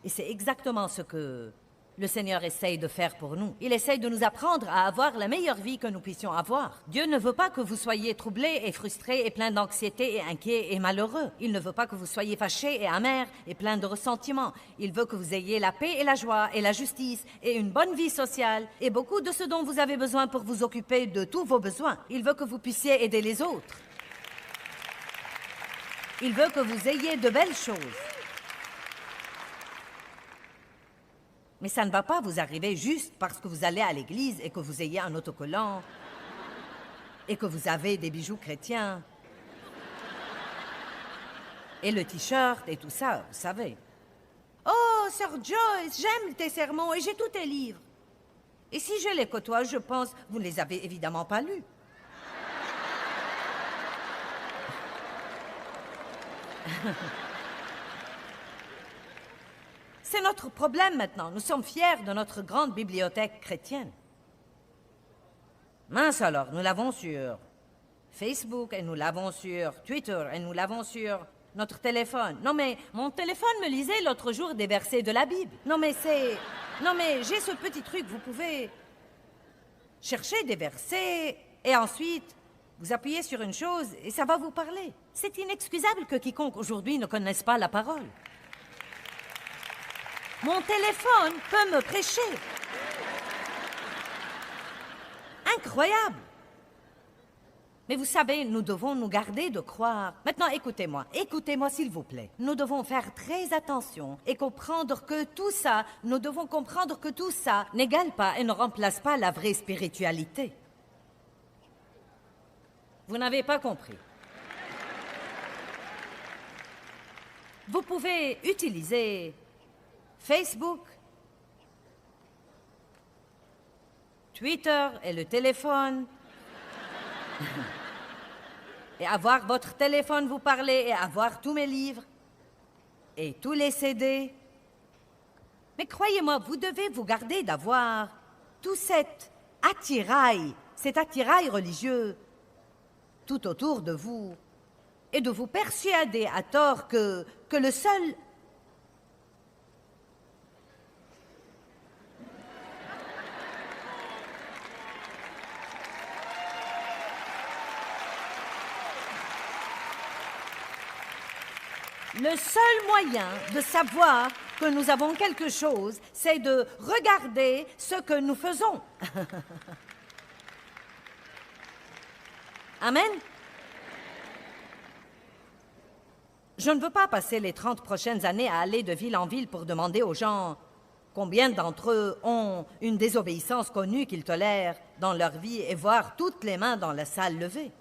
Et c'est exactement ce que le Seigneur essaye de faire pour nous. Il essaye de nous apprendre à avoir la meilleure vie que nous puissions avoir. Dieu ne veut pas que vous soyez troublés et frustrés et pleins d'anxiété et inquiets et malheureux. Il ne veut pas que vous soyez fâchés et amers et pleins de ressentiments. Il veut que vous ayez la paix et la joie et la justice et une bonne vie sociale et beaucoup de ce dont vous avez besoin pour vous occuper de tous vos besoins. Il veut que vous puissiez aider les autres. Il veut que vous ayez de belles choses. Mais ça ne va pas vous arriver juste parce que vous allez à l'église et que vous ayez un autocollant et que vous avez des bijoux chrétiens et le t-shirt et tout ça, vous savez. Oh, Sœur Joyce, j'aime tes sermons et j'ai tous tes livres. Et si je les côtoie, je pense, vous ne les avez évidemment pas lus. C'est notre problème maintenant. Nous sommes fiers de notre grande bibliothèque chrétienne. Mince alors, nous l'avons sur Facebook, et nous l'avons sur Twitter, et nous l'avons sur notre téléphone. Non mais, mon téléphone me lisait l'autre jour des versets de la Bible. Non mais j'ai ce petit truc, vous pouvez chercher des versets, et ensuite, vous appuyez sur une chose, et ça va vous parler. C'est inexcusable que quiconque aujourd'hui ne connaisse pas la parole. Mon téléphone peut me prêcher. Incroyable. Mais vous savez, nous devons nous garder de croire. Maintenant, écoutez-moi s'il vous plaît. Nous devons faire très attention et comprendre que tout ça, nous devons comprendre que tout ça n'égale pas et ne remplace pas la vraie spiritualité. Vous n'avez pas compris. Vous pouvez utiliser Facebook, Twitter et le téléphone et avoir votre téléphone vous parler, et avoir tous mes livres, et tous les CD. Mais croyez-moi, vous devez vous garder d'avoir tout cet attirail religieux tout autour de vous, et de vous persuader à tort que le seul... Le seul moyen de savoir que nous avons quelque chose, c'est de regarder ce que nous faisons. Amen. Je ne veux pas passer les 30 prochaines années à aller de ville en ville pour demander aux gens combien d'entre eux ont une désobéissance connue qu'ils tolèrent dans leur vie et voir toutes les mains dans la salle levées.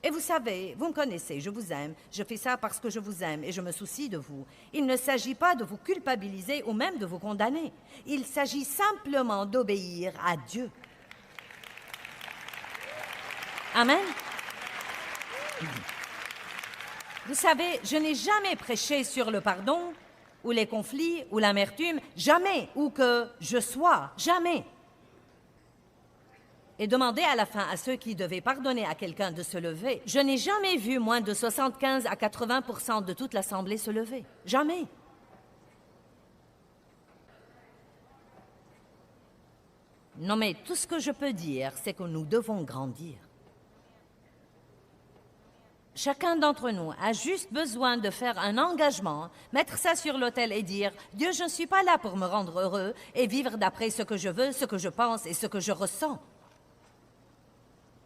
Et vous savez, vous me connaissez, je vous aime, je fais ça parce que je vous aime et je me soucie de vous. Il ne s'agit pas de vous culpabiliser ou même de vous condamner. Il s'agit simplement d'obéir à Dieu. Amen. Vous savez, je n'ai jamais prêché sur le pardon, ou les conflits, ou l'amertume, jamais, ou que je sois, jamais. Et demander à la fin à ceux qui devaient pardonner à quelqu'un de se lever. Je n'ai jamais vu moins de 75 à 80% de toute l'Assemblée se lever. Jamais. Non, mais tout ce que je peux dire, c'est que nous devons grandir. Chacun d'entre nous a juste besoin de faire un engagement, mettre ça sur l'autel et dire « Dieu, je ne suis pas là pour me rendre heureux et vivre d'après ce que je veux, ce que je pense et ce que je ressens. »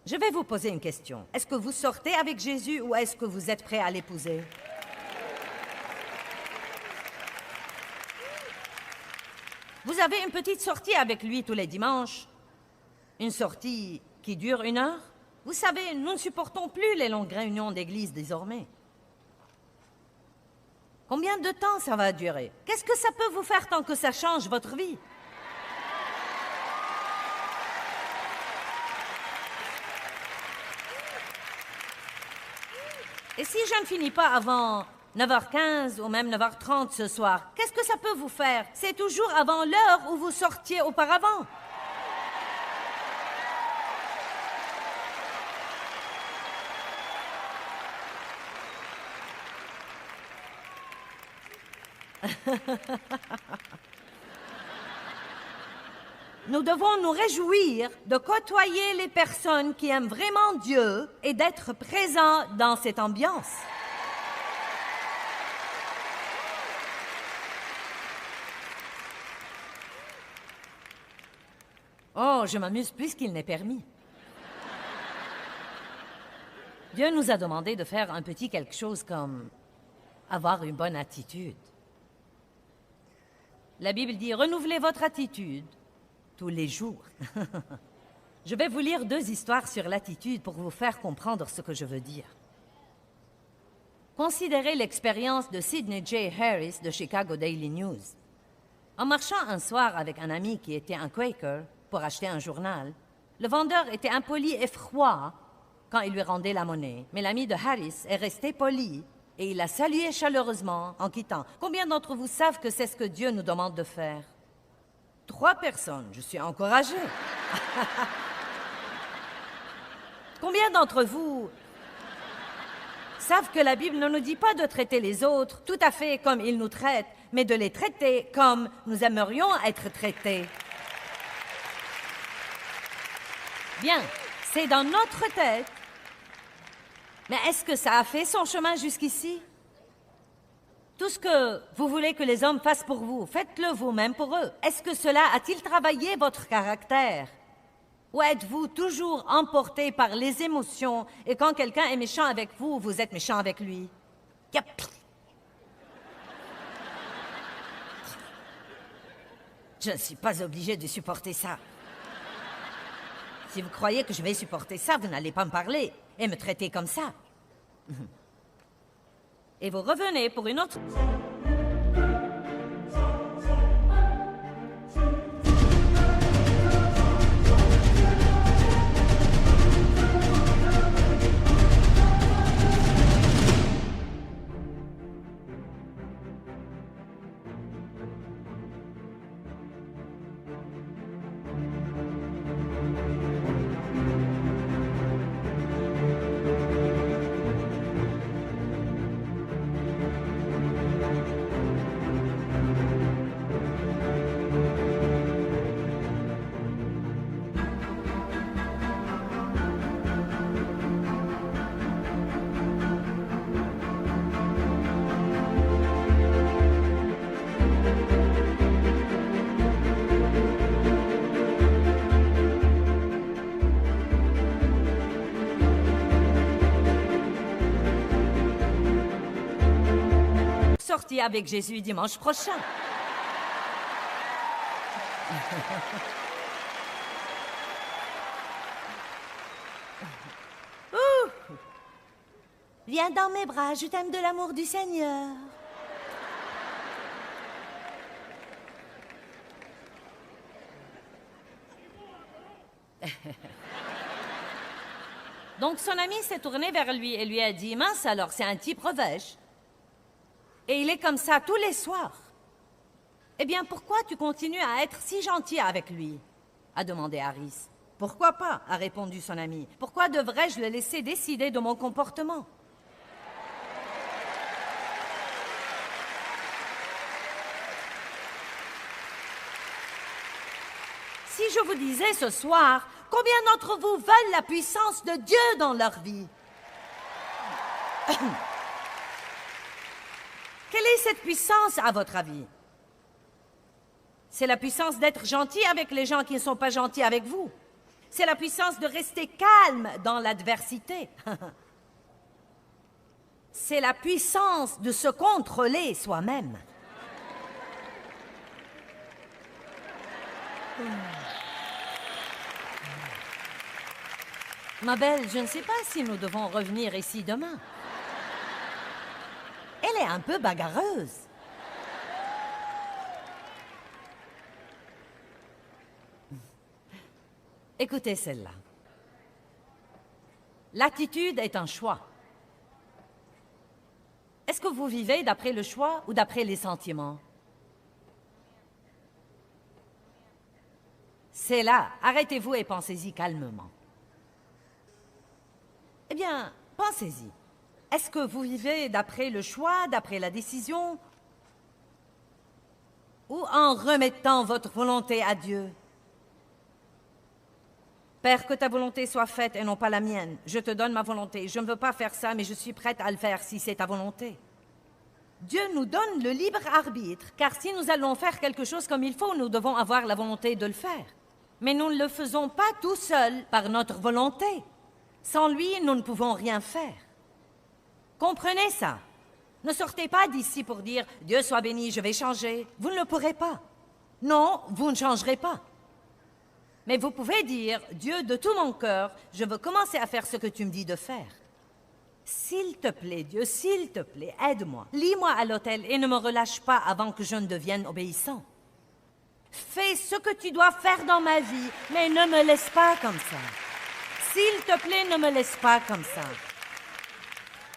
Je vais vous poser une question. Est-ce que vous sortez avec Jésus ou est-ce que vous êtes prêt à l'épouser? Vous avez une petite sortie avec lui tous les dimanches. Une sortie qui dure 1 heure. Vous savez, nous ne supportons plus les longues réunions d'église désormais. Combien de temps ça va durer? Qu'est-ce que ça peut vous faire tant que ça change votre vie? Et si je ne finis pas avant 9h15 ou même 9h30 ce soir, qu'est-ce que ça peut vous faire? C'est toujours avant l'heure où vous sortiez auparavant. Nous devons nous réjouir de côtoyer les personnes qui aiment vraiment Dieu et d'être présents dans cette ambiance. Oh, je m'amuse plus qu'il n'est permis. Dieu nous a demandé de faire un petit quelque chose comme avoir une bonne attitude. La Bible dit « Renouvelez votre attitude tous les jours. » Je vais vous lire 2 histoires sur l'attitude pour vous faire comprendre ce que je veux dire. Considérez l'expérience de Sidney J. Harris de Chicago Daily News. En marchant un soir avec un ami qui était un Quaker pour acheter un journal, le vendeur était impoli et froid quand il lui rendait la monnaie. Mais l'ami de Harris est resté poli et il l'a salué chaleureusement en quittant. Combien d'entre vous savent que c'est ce que Dieu nous demande de faire? 3 personnes, je suis encouragée. Combien d'entre vous savent que la Bible ne nous dit pas de traiter les autres tout à fait comme ils nous traitent, mais de les traiter comme nous aimerions être traités? Bien, c'est dans notre tête. Mais est-ce que ça a fait son chemin jusqu'ici? Tout ce que vous voulez que les hommes fassent pour vous, faites-le vous-même pour eux. Est-ce que cela a-t-il travaillé votre caractère? Ou êtes-vous toujours emporté par les émotions et quand quelqu'un est méchant avec vous, vous êtes méchant avec lui? Yep. Je ne suis pas obligée de supporter ça. Si vous croyez que je vais supporter ça, vous n'allez pas me parler et me traiter comme ça. Et vous revenez pour une autre... sortie avec Jésus dimanche prochain. Viens dans mes bras, je t'aime de l'amour du Seigneur. Donc son ami s'est tourné vers lui et lui a dit « Mince alors, c'est un type revêche. Et il est comme ça tous les soirs. Eh bien, pourquoi tu continues à être si gentil avec lui ?» a demandé Harris. « Pourquoi pas ?» a répondu son ami. « Pourquoi devrais-je le laisser décider de mon comportement ?» Si je vous disais ce soir, combien d'entre vous veulent la puissance de Dieu dans leur vie? Quelle est cette puissance, à votre avis? C'est la puissance d'être gentil avec les gens qui ne sont pas gentils avec vous. C'est la puissance de rester calme dans l'adversité. C'est la puissance de se contrôler soi-même. Ma belle, je ne sais pas si nous devons revenir ici demain. Elle est un peu bagarreuse. Écoutez celle-là. L'attitude est un choix. Est-ce que vous vivez d'après le choix ou d'après les sentiments? C'est là. Arrêtez-vous et pensez-y calmement. Eh bien, pensez-y. Est-ce que vous vivez d'après le choix, d'après la décision, ou en remettant votre volonté à Dieu? Père, que ta volonté soit faite et non pas la mienne. Je te donne ma volonté. Je ne veux pas faire ça, mais je suis prête à le faire si c'est ta volonté. Dieu nous donne le libre arbitre, car si nous allons faire quelque chose comme il faut, nous devons avoir la volonté de le faire. Mais nous ne le faisons pas tout seuls par notre volonté. Sans lui, nous ne pouvons rien faire. Comprenez ça. Ne sortez pas d'ici pour dire « Dieu soit béni, je vais changer ». Vous ne le pourrez pas. Non, vous ne changerez pas. Mais vous pouvez dire « Dieu, de tout mon cœur, je veux commencer à faire ce que tu me dis de faire. S'il te plaît, Dieu, s'il te plaît, aide-moi. Lis-moi à l'autel et ne me relâche pas avant que je ne devienne obéissant. Fais ce que tu dois faire dans ma vie, mais ne me laisse pas comme ça. S'il te plaît, ne me laisse pas comme ça. »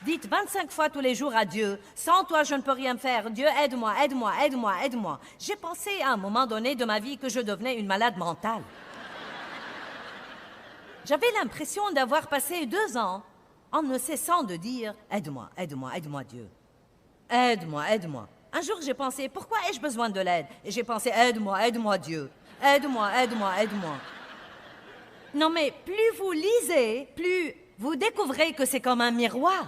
Dites 25 fois tous les jours à Dieu, « Sans toi, je ne peux rien faire. Dieu, aide-moi, aide-moi, aide-moi, aide-moi. » J'ai pensé à un moment donné de ma vie que je devenais une malade mentale. J'avais l'impression d'avoir passé 2 ans en ne cessant de dire « Aide-moi, aide-moi, aide-moi, Dieu. Aide-moi, aide-moi. » Un jour, j'ai pensé « Pourquoi ai-je besoin de l'aide ?» Et j'ai pensé « Aide-moi, aide-moi, Dieu. Aide-moi, aide-moi, aide-moi. » Non, mais plus vous lisez, plus vous découvrez que c'est comme un miroir.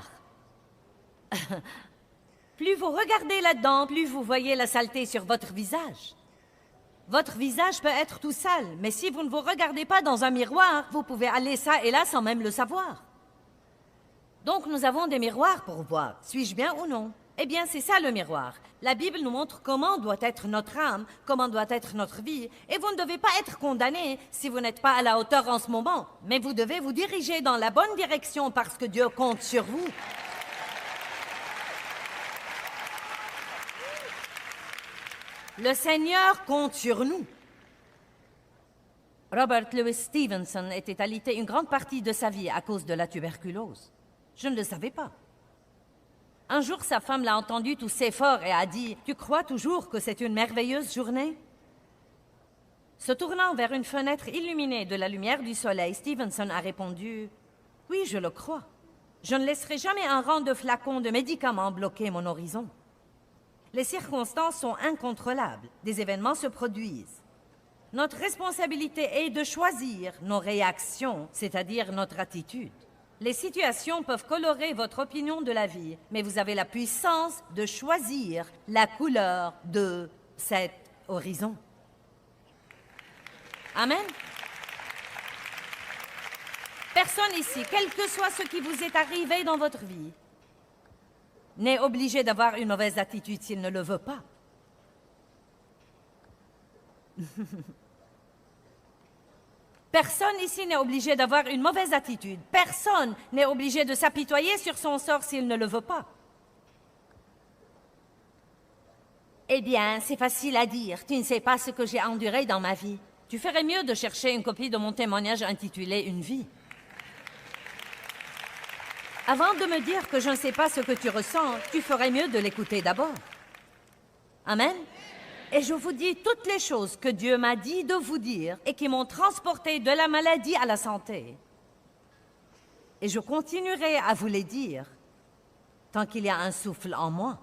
Plus vous regardez là-dedans, plus vous voyez la saleté sur votre visage. Votre visage peut être tout sale, mais si vous ne vous regardez pas dans un miroir, vous pouvez aller ça et là sans même le savoir. Donc nous avons des miroirs pour voir, suis-je bien ou non? Eh bien, c'est ça le miroir. La Bible nous montre comment doit être notre âme, comment doit être notre vie, et vous ne devez pas être condamné si vous n'êtes pas à la hauteur en ce moment, mais vous devez vous diriger dans la bonne direction parce que Dieu compte sur vous. Le Seigneur compte sur nous. Robert Louis Stevenson était alité une grande partie de sa vie à cause de la tuberculose. Je ne le savais pas. Un jour, sa femme l'a entendu tousser fort et a dit « Tu crois toujours que c'est une merveilleuse journée ?» Se tournant vers une fenêtre illuminée de la lumière du soleil, Stevenson a répondu « Oui, je le crois. Je ne laisserai jamais un rang de flacons de médicaments bloquer mon horizon. Les circonstances sont incontrôlables. Des événements se produisent. Notre responsabilité est de choisir nos réactions, c'est-à-dire notre attitude. Les situations peuvent colorer votre opinion de la vie, mais vous avez la puissance de choisir la couleur de cet horizon. Amen. Personne ici, quel que soit ce qui vous est arrivé dans votre vie, n'est obligé d'avoir une mauvaise attitude s'il ne le veut pas. Personne ici n'est obligé d'avoir une mauvaise attitude. Personne n'est obligé de s'apitoyer sur son sort s'il ne le veut pas. Eh bien, c'est facile à dire. Tu ne sais pas ce que j'ai enduré dans ma vie. Tu ferais mieux de chercher une copie de mon témoignage intitulé « Une vie ». Avant de me dire que je ne sais pas ce que tu ressens, tu ferais mieux de l'écouter d'abord. Amen. Et je vous dis toutes les choses que Dieu m'a dit de vous dire et qui m'ont transporté de la maladie à la santé. Et je continuerai à vous les dire tant qu'il y a un souffle en moi.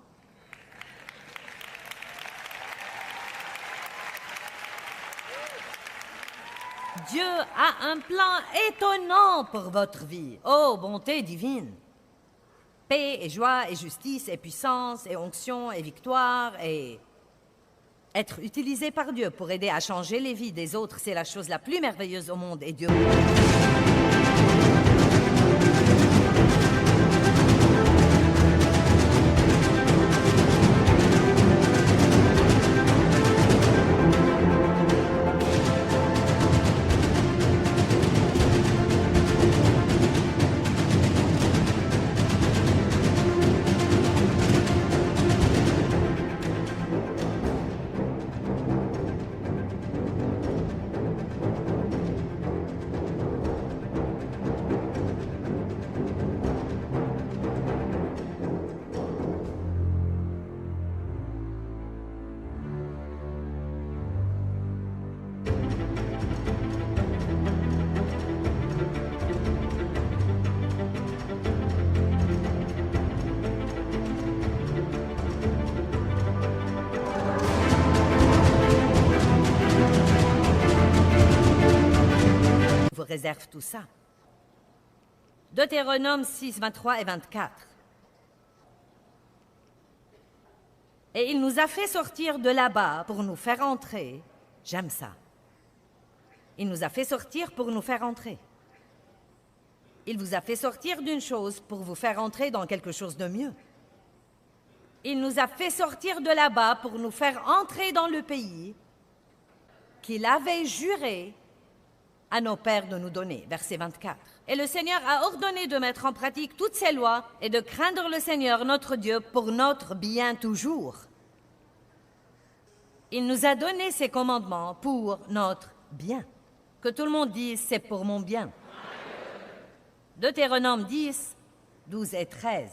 Dieu a un plan étonnant pour votre vie. Oh, bonté divine! Paix et joie et justice et puissance et onction et victoire et... Être utilisé par Dieu pour aider à changer les vies des autres, c'est la chose la plus merveilleuse au monde et Dieu... réserve tout ça. Deutéronome 6, 23 et 24. Et il nous a fait sortir de là-bas pour nous faire entrer. J'aime ça. Il nous a fait sortir pour nous faire entrer. Il vous a fait sortir d'une chose pour vous faire entrer dans quelque chose de mieux. Il nous a fait sortir de là-bas pour nous faire entrer dans le pays qu'il avait juré à nos pères de nous donner. Verset 24. Et le Seigneur a ordonné de mettre en pratique toutes ces lois et de craindre le Seigneur, notre Dieu, pour notre bien toujours. Il nous a donné ces commandements pour notre bien. Que tout le monde dise, c'est pour mon bien. Deutéronome 10, 12 et 13.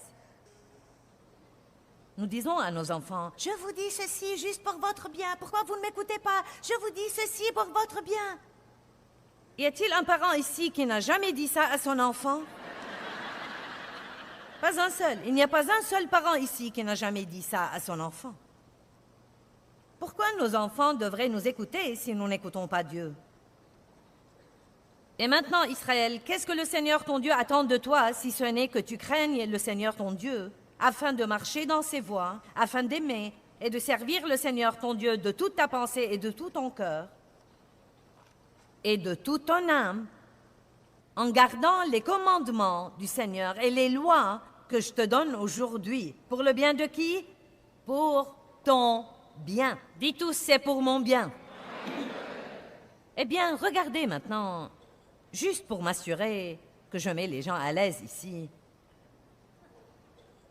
Nous disons à nos enfants, « Je vous dis ceci juste pour votre bien. Pourquoi vous ne m'écoutez pas? Je vous dis ceci pour votre bien. » Y a-t-il un parent ici qui n'a jamais dit ça à son enfant? Pas un seul. Il n'y a pas un seul parent ici qui n'a jamais dit ça à son enfant. Pourquoi nos enfants devraient nous écouter si nous n'écoutons pas Dieu? Et maintenant, Israël, qu'est-ce que le Seigneur ton Dieu attend de toi, si ce n'est que tu craignes le Seigneur ton Dieu, afin de marcher dans ses voies, afin d'aimer et de servir le Seigneur ton Dieu de toute ta pensée et de tout ton cœur, et de toute ton âme, en gardant les commandements du Seigneur et les lois que je te donne aujourd'hui. Pour le bien de qui? Pour ton bien. Dis tous, c'est pour mon bien. Eh bien, regardez maintenant, juste pour m'assurer que je mets les gens à l'aise ici.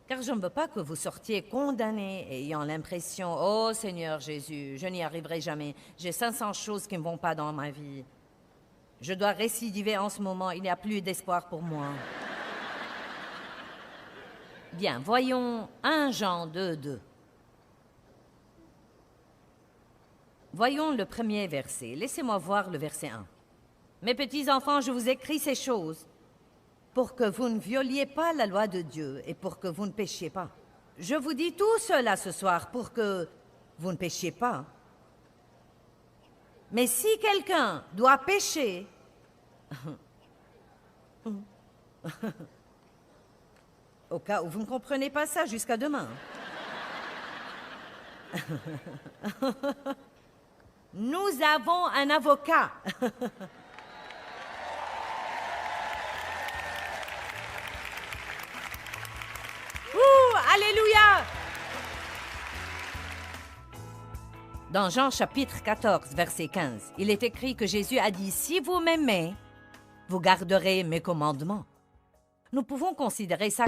Car je ne veux pas que vous sortiez condamnés ayant l'impression « Oh Seigneur Jésus, je n'y arriverai jamais. J'ai 500 choses qui ne vont pas dans ma vie. Je dois récidiver en ce moment. Il n'y a plus d'espoir pour moi. » Bien, voyons 1 Jean 2, 2. Voyons le premier verset. Laissez-moi voir le verset 1. « Mes petits enfants, je vous écris ces choses pour que vous ne violiez pas la loi de Dieu et pour que vous ne péchiez pas. Je vous dis tout cela ce soir pour que vous ne péchiez pas. Mais si quelqu'un doit pécher, au cas où vous ne comprenez pas ça, jusqu'à demain. Nous avons un avocat. Ouh, alléluia! Dans Jean chapitre 14, verset 15, il est écrit que Jésus a dit « Si vous m'aimez, vous garderez mes commandements. » Nous pouvons considérer ça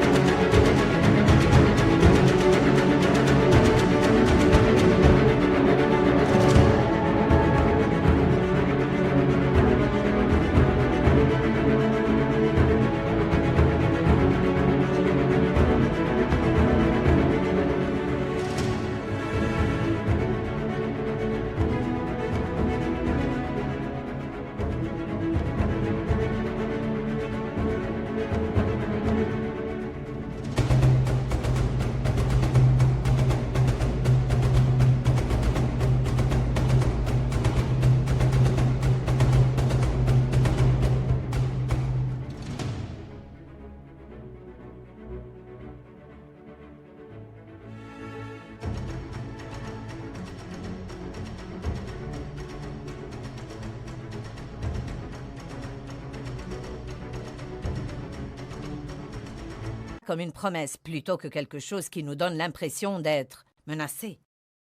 comme une promesse plutôt que quelque chose qui nous donne l'impression d'être menacé.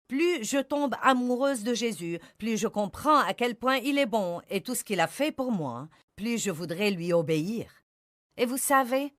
Plus je tombe amoureuse de Jésus, plus je comprends à quel point il est bon et tout ce qu'il a fait pour moi, plus je voudrais lui obéir. Et vous savez,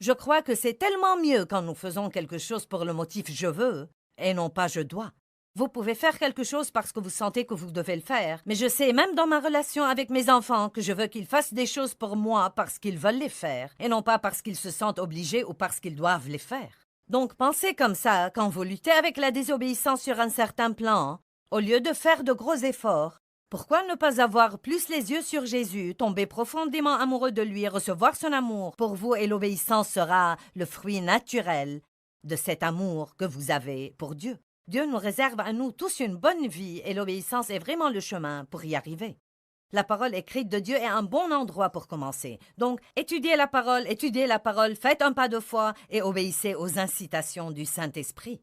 je crois que c'est tellement mieux quand nous faisons quelque chose pour le motif « je veux » et non pas « je dois ». Vous pouvez faire quelque chose parce que vous sentez que vous devez le faire, mais je sais même dans ma relation avec mes enfants que je veux qu'ils fassent des choses pour moi parce qu'ils veulent les faire et non pas parce qu'ils se sentent obligés ou parce qu'ils doivent les faire. Donc pensez comme ça quand vous luttez avec la désobéissance sur un certain plan, au lieu de faire de gros efforts. Pourquoi ne pas avoir plus les yeux sur Jésus, tomber profondément amoureux de lui, recevoir son amour pour vous et l'obéissance sera le fruit naturel de cet amour que vous avez pour Dieu. Dieu nous réserve à nous tous une bonne vie et l'obéissance est vraiment le chemin pour y arriver. La parole écrite de Dieu est un bon endroit pour commencer. Donc, étudiez la parole, faites un pas de foi et obéissez aux incitations du Saint-Esprit.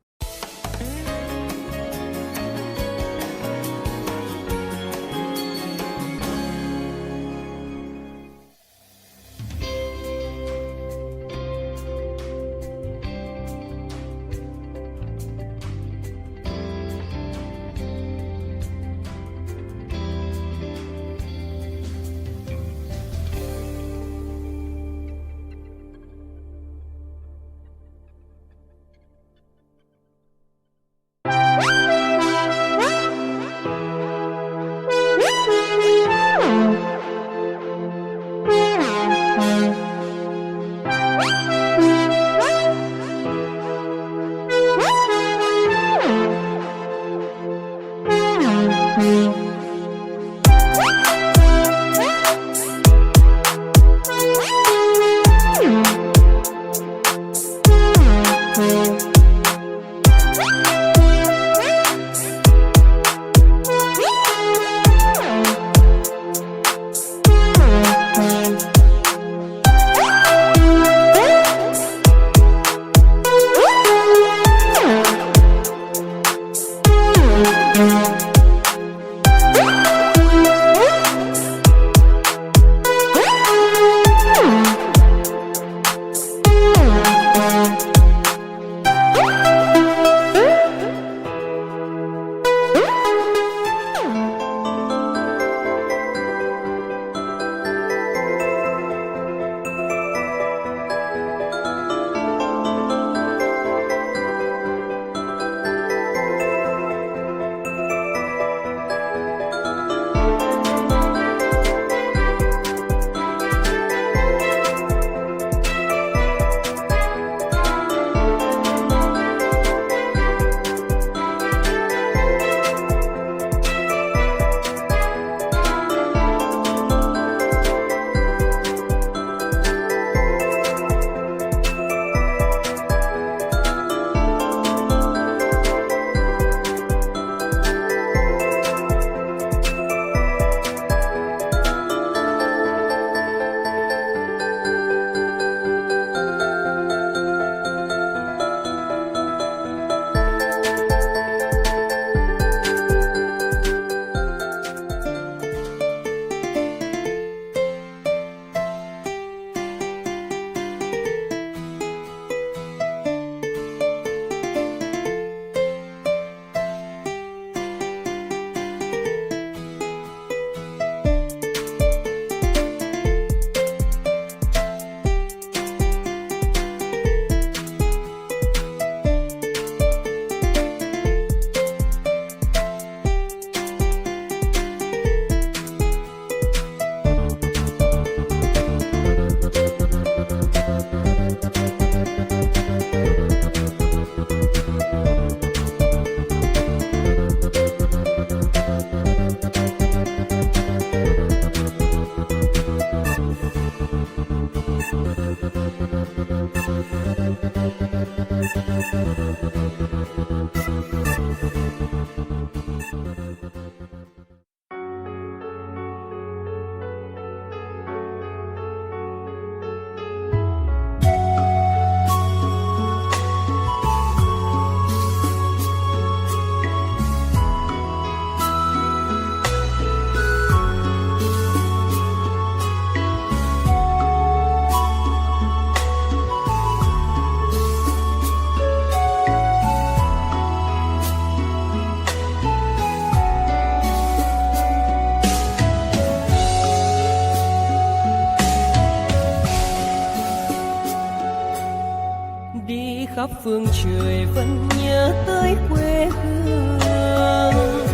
khắp phương trời vẫn nhớ tới quê hương.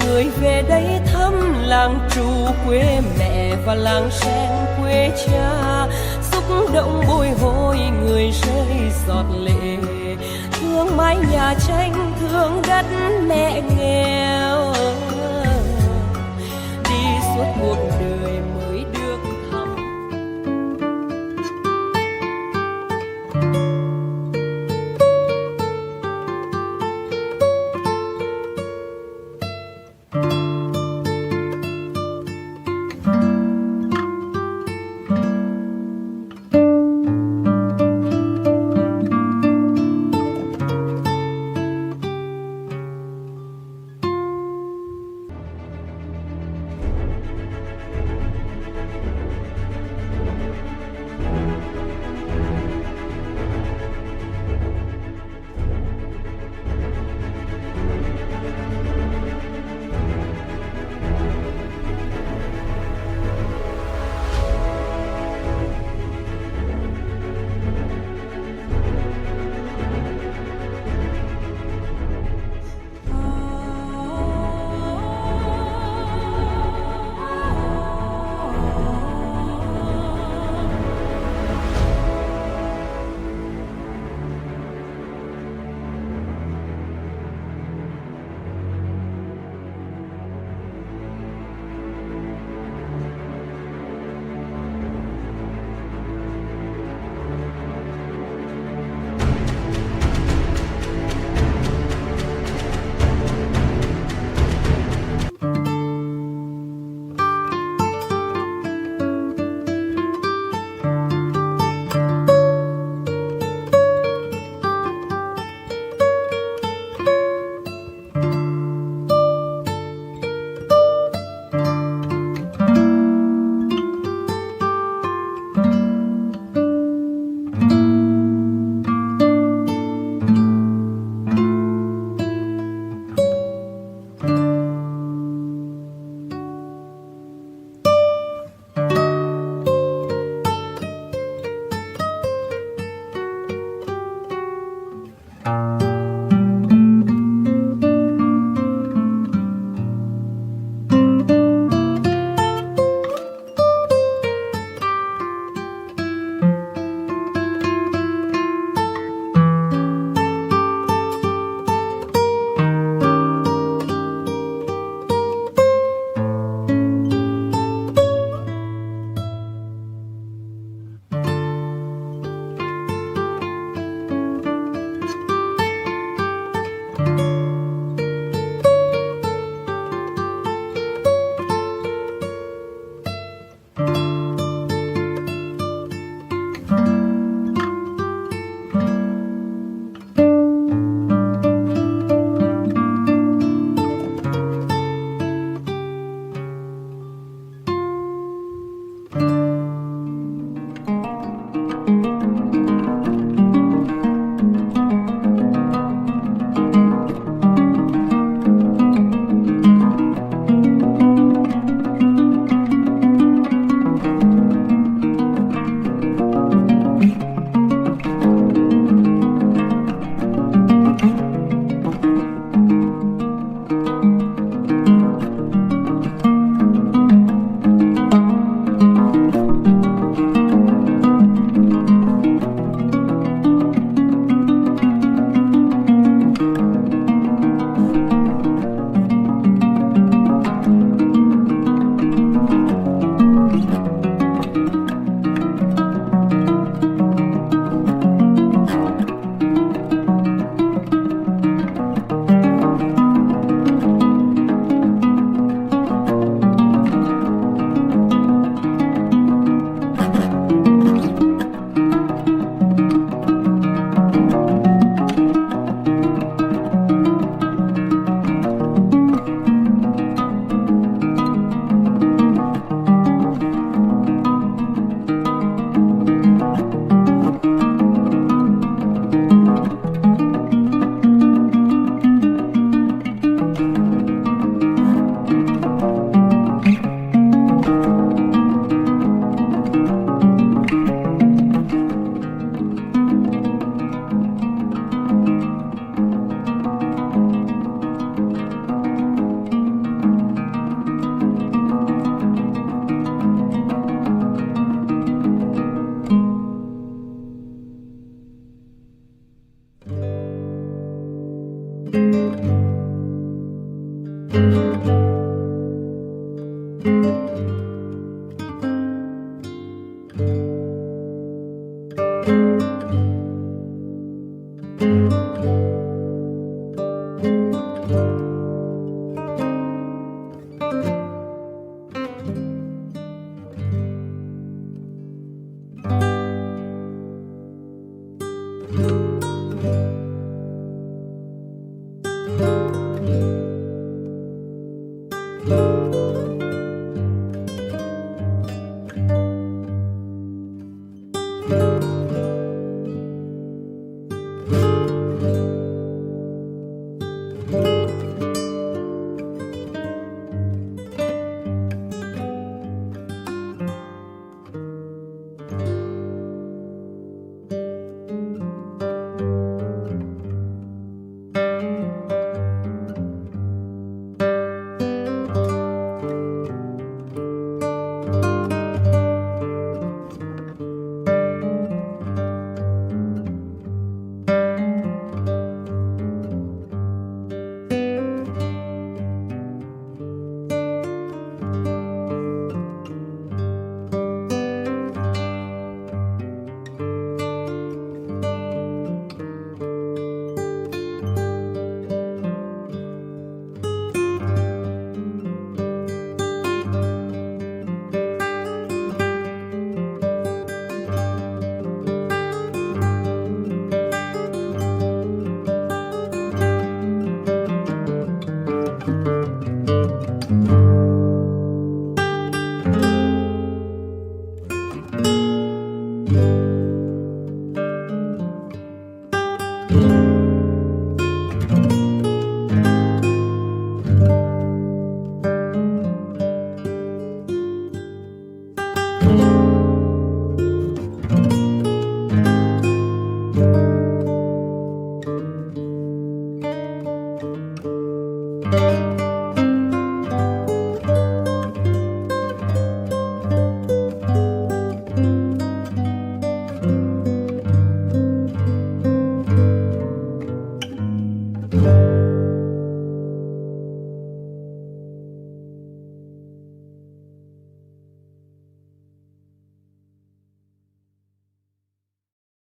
Người về đây thăm làng Trù quê mẹ và làng Sen quê cha, xúc động bồi hồi người rơi giọt lệ, thương mái nhà tranh thương đất mẹ nghèo. Đi suốt một đời mới được thăm. Thank you.